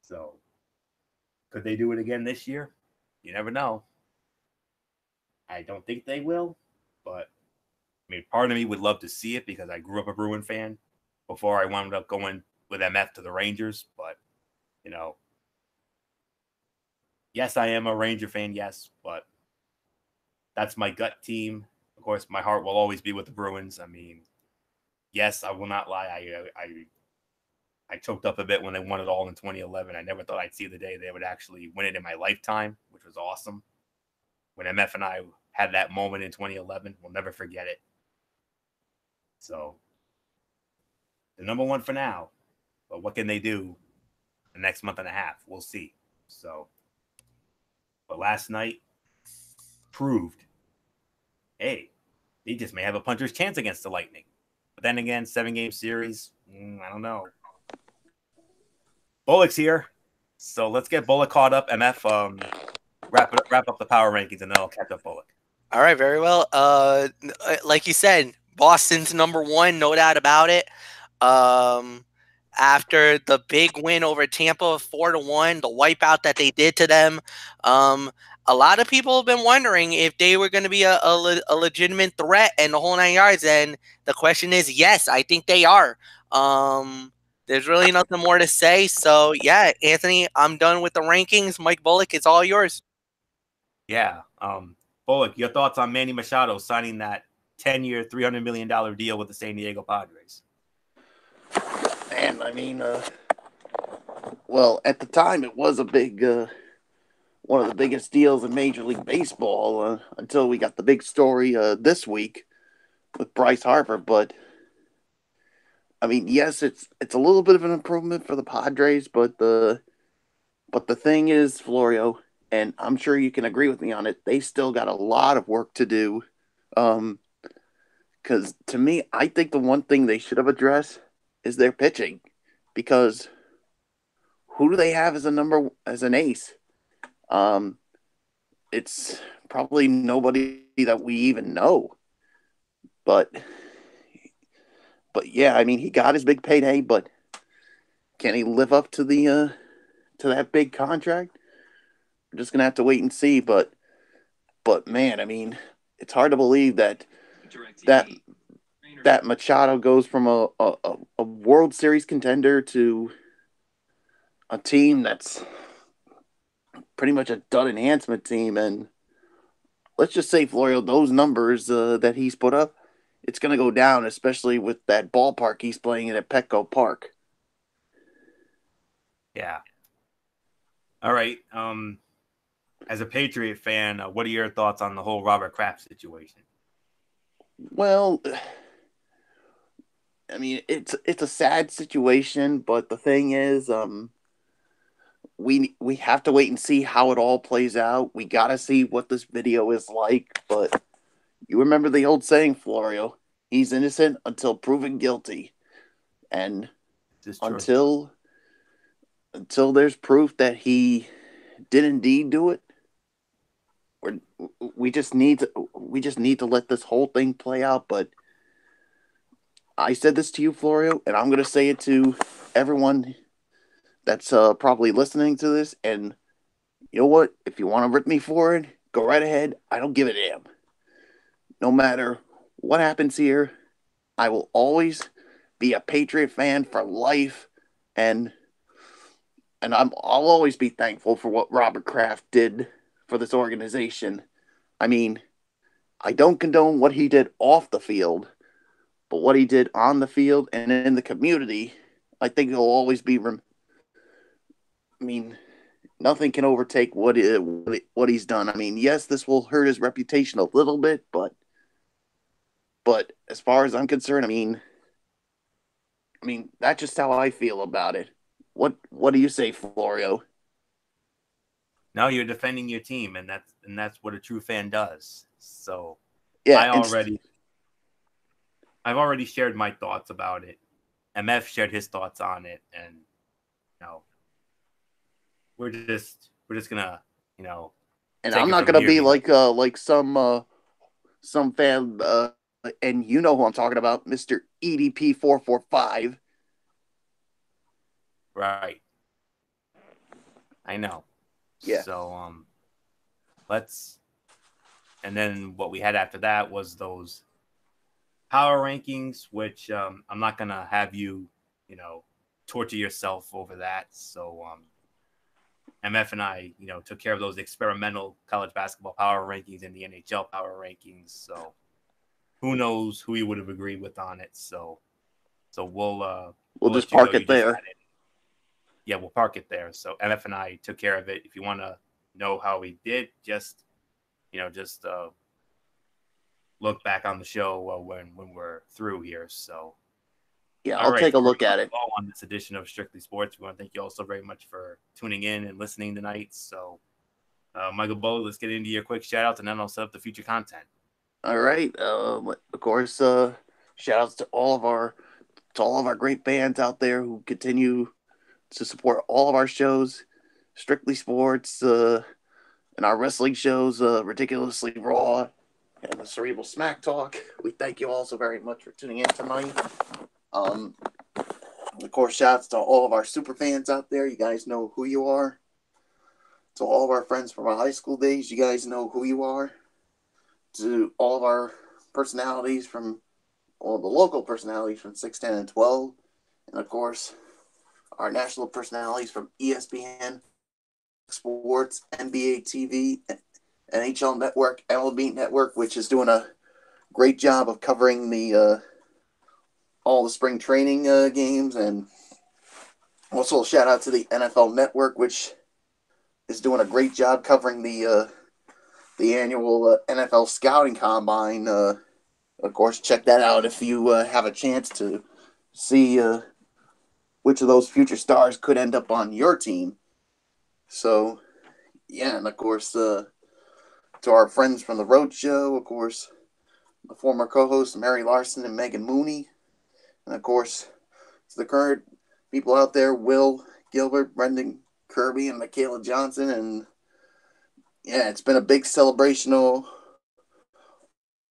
So, could they do it again this year? You never know. I don't think they will, but I mean, part of me would love to see it because I grew up a Bruin fan before I wound up going with MF to the Rangers. But, you know, yes, I am a Ranger fan, yes, but that's my gut team. Of course, my heart will always be with the Bruins. I mean, yes, I will not lie. I choked up a bit when they won it all in 2011. I never thought I'd see the day they would actually win it in my lifetime, which was awesome. When MF and I had that moment in 2011, we'll never forget it. So, the number 1 for now. But what can they do the next month and a half? We'll see. So, but last night proved, hey, they just may have a puncher's chance against the Lightning. But then again, 7-game series, I don't know. Bullock's here, so let's get Bullock caught up. MF, wrap up the power rankings, and then I'll catch up Bullock. All right, very well. Like you said, Boston's number one, no doubt about it. After the big win over Tampa, 4-1, the wipeout that they did to them, a lot of people have been wondering if they were going to be a legitimate threat and the whole 9 yards. And the question is, yes, I think they are. There's really nothing more to say. So yeah, Anthony, I'm done with the rankings. Mike Bullock, it's all yours. Yeah. Bullock, your thoughts on Manny Machado signing that 10-year, $300 million deal with the San Diego Padres? Man, I mean, well, at the time it was a big, one of the biggest deals in Major League Baseball until we got the big story this week with Bryce Harper. But I mean, yes, it's a little bit of an improvement for the Padres, but the thing is, Florio, and I'm sure you can agree with me on it, they still got a lot of work to do. Because to me, I think the one thing they should have addressed is their pitching, because who do they have as an ace? It's probably nobody that we even know. But yeah, I mean, he got his big payday, but can he live up to the to that big contract? We're just gonna have to wait and see. But man, I mean, it's hard to believe that Machado goes from a World Series contender to a team that's pretty much a dud enhancement team. And let's just say, Florio, those numbers that he's put up, it's going to go down, especially with that ballpark he's playing in at Petco Park. Yeah. All right. As a Patriot fan, what are your thoughts on the whole Robert Kraft situation? Well, I mean, it's a sad situation, but the thing is, we have to wait and see how it all plays out. We got to see what this video is like, but you remember the old saying, Florio, he's innocent until proven guilty. And until there's proof that he did indeed do it, we just need to let this whole thing play out. But I said this to you, Florio, and I'm going to say it to everyone that's probably listening to this. And you know what? If you want to rip me for it, go right ahead. I don't give a damn. No matter what happens here, I will always be a Patriot fan for life, and I'll always be thankful for what Robert Kraft did for this organization. I mean, I don't condone what he did off the field, but what he did on the field and in the community, I think he'll always be. I mean, nothing can overtake what he's done. I mean, yes, this will hurt his reputation a little bit, but as far as I'm concerned, I mean, that's just how I feel about it. What do you say, Florio? No, you're defending your team, and that's what a true fan does. So yeah, I've already shared my thoughts about it. MF shared his thoughts on it, and we're just gonna And I'm not gonna be like some fan, and you know who I'm talking about, Mr. EDP 445. Right. I know. Yeah. So and then what we had after that was those power rankings, which I'm not gonna have you torture yourself over that. So MF and I took care of those experimental college basketball power rankings and the NHL power rankings. So who knows who you would have agreed with on it. So we'll just park it there. Yeah, we'll park it there. So MF and I took care of it. If you want to know how we did, just look back on the show when we're through here. So yeah, I'll take a look at it. On this edition of Strictly Sports, we want to thank you all so very much for tuning in and listening tonight. So Michael Bullock, let's get into your quick shout outs and then I'll set up the future content. All right. Of course, shout outs to all of our to all of our great fans out there who continue to support all of our shows, Strictly Sports, and our wrestling shows, Ridiculously Raw, and the Cerebral Smack Talk. We thank you all so very much for tuning in tonight. Of course, shouts to all of our super fans out there. You guys know who you are. To all of our friends from our high school days, you guys know who you are. To all of our personalities from all the local personalities from 610 and 12. And of course, our national personalities from ESPN, Sports, NBA TV, NHL Network, MLB Network, which is doing a great job of covering the all the spring training games. And also a shout out to the NFL Network, which is doing a great job covering the annual NFL Scouting Combine. Of course, check that out if you have a chance to see which of those future stars could end up on your team. So, yeah, and of course, to our friends from the Road Show, of course, the former co-hosts Mary Larson and Megan Mooney, and of course, to the current people out there, Will Gilbert, Brendan Kirby, and Michaela Johnson. And yeah, it's been a big celebration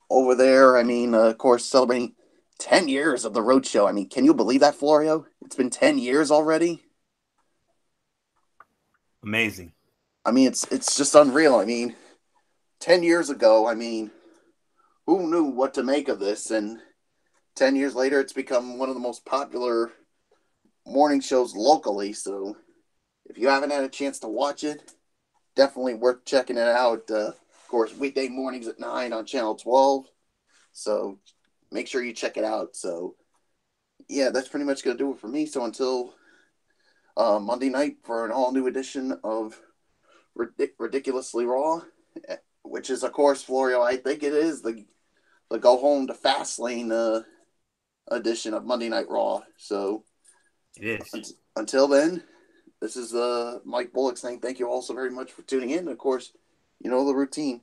over there. I mean, of course, celebrating 10 years of the Road Show. I mean, can you believe that, Florio? It's been 10 years already. Amazing. I mean, it's just unreal. I mean, 10 years ago, I mean, who knew what to make of this? And 10 years later, it's become one of the most popular morning shows locally. So if you haven't had a chance to watch it, definitely worth checking it out. Of course, weekday mornings at 9 on Channel 12. So make sure you check it out. So, yeah, that's pretty much going to do it for me. So until Monday night for an all-new edition of Ridiculously Raw, which is, of course, Florio, I think it is the go home to Fastlane edition of Monday Night Raw. So it is. Until then, this is Mike Bullock saying thank you all so very much for tuning in. And of course, you know the routine.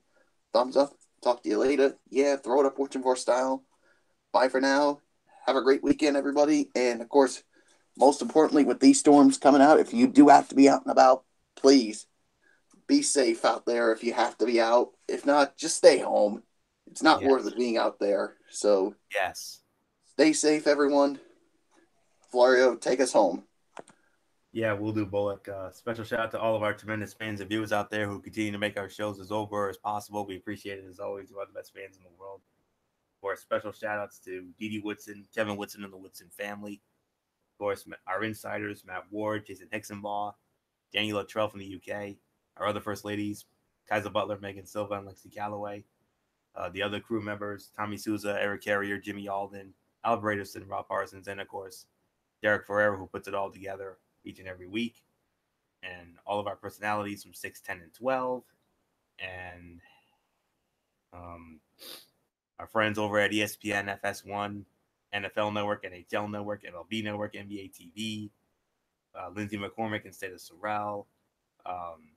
Thumbs up. Talk to you later. Yeah, throw it up, watching for style. Bye for now. Have a great weekend, everybody. And of course, most importantly, with these storms coming out, if you do have to be out and about, please be safe out there if you have to be out. If not, just stay home. It's not worth it being out there. So, yes. Stay safe, everyone. Florio, take us home. Yeah, we'll do, Bullock. Special shout out to all of our tremendous fans and viewers out there who continue to make our shows as over as possible. We appreciate it as always. You're one of the best fans in the world. Of course, special shout outs to Dee Dee Woodson, Kevin Woodson, and the Woodson family. Of course, our insiders, Matt Ward, Jason Hixenbaugh, Daniela Trell from the UK, our other first ladies, Kaiser Butler, Megan Silva, and Lexi Calloway. The other crew members, Tommy Souza, Eric Carrier, Jimmy Alden, Al Braderson, Rob Parsons, and of course, Derek Ferreira, who puts it all together each and every week. And all of our personalities from 6, 10, and 12. And our friends over at ESPN, FS1, NFL Network, NHL Network, MLB Network, NBA TV, Lindsay McCormick instead of Sorrell. And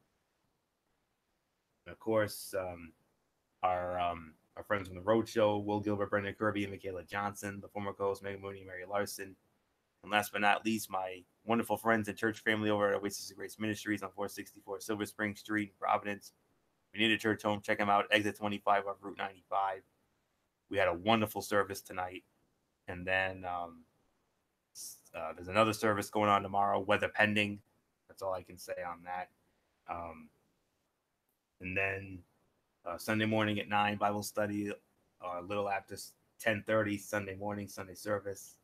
of course, our friends from the Road Show, Will Gilbert, Brendan Kirby, and Michaela Johnson, the former co-host Megan Mooney, Mary Larson. And last but not least, my wonderful friends and church family over at Oasis of Grace Ministries on 464 Silver Spring Street in Providence. We need a church home. Check them out. Exit 25 off Route 95. We had a wonderful service tonight. And then there's another service going on tomorrow, weather pending. That's all I can say on that. And then Sunday morning at 9, Bible study, a little after 10:30, Sunday morning, Sunday service.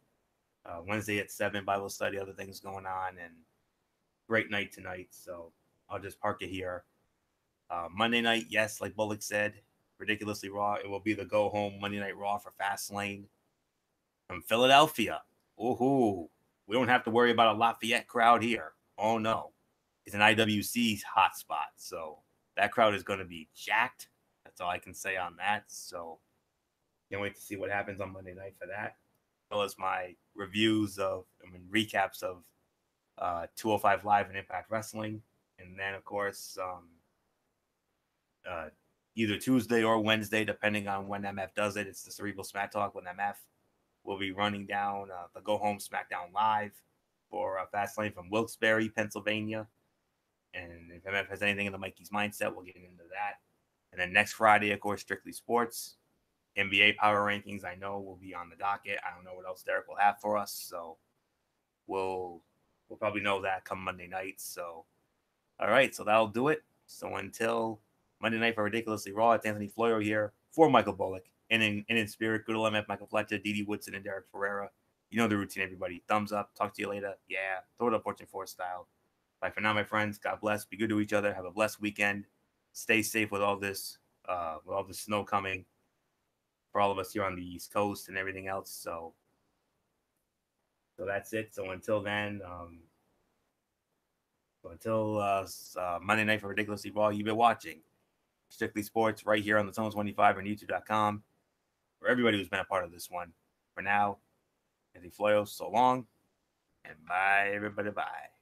Wednesday at 7, Bible study, other things going on, and great night tonight. So I'll just park it here. Monday night, yes, like Bullock said, Ridiculously Raw. It will be the go home Monday Night Raw for Fastlane from Philadelphia. Ooh, we don't have to worry about a Lafayette crowd here. Oh no, it's an IWC hotspot, so that crowd is going to be jacked. That's all I can say on that. So can't wait to see what happens on Monday night for that. As well as my reviews recaps of 205 Live and Impact Wrestling. And then, of course, either Tuesday or Wednesday, depending on when MF does it. It's the Cerebral Smack Talk with MF. We'll be running down the Go Home SmackDown Live for Fastlane from Wilkes-Barre, Pennsylvania. And if MF has anything in the Mikey's mindset, we'll get into that. And then next Friday, of course, Strictly Sports. NBA Power Rankings, I know, will be on the docket. I don't know what else Derek will have for us. So we'll probably know that come Monday night. So, all right. So that'll do it. So until Monday night for Ridiculously Raw, it's Anthony Florio here for Michael Bullock. And in spirit, good old MF, Michael Fletcher, Didi Woodson, and Derek Ferreira. You know the routine, everybody. Thumbs up. Talk to you later. Yeah. Throw it up, Fortune 4 style. Bye for now, my friends. God bless. Be good to each other. Have a blessed weekend. Stay safe with all this snow coming for all of us here on the East Coast and everything else. So that's it. So until then, Monday night for Ridiculously Raw, you've been watching Strictly Sports right here on the Zone 25 and YouTube.com. For everybody who's been a part of this one. For now, Anthony Floyo, so long, and bye, everybody, bye.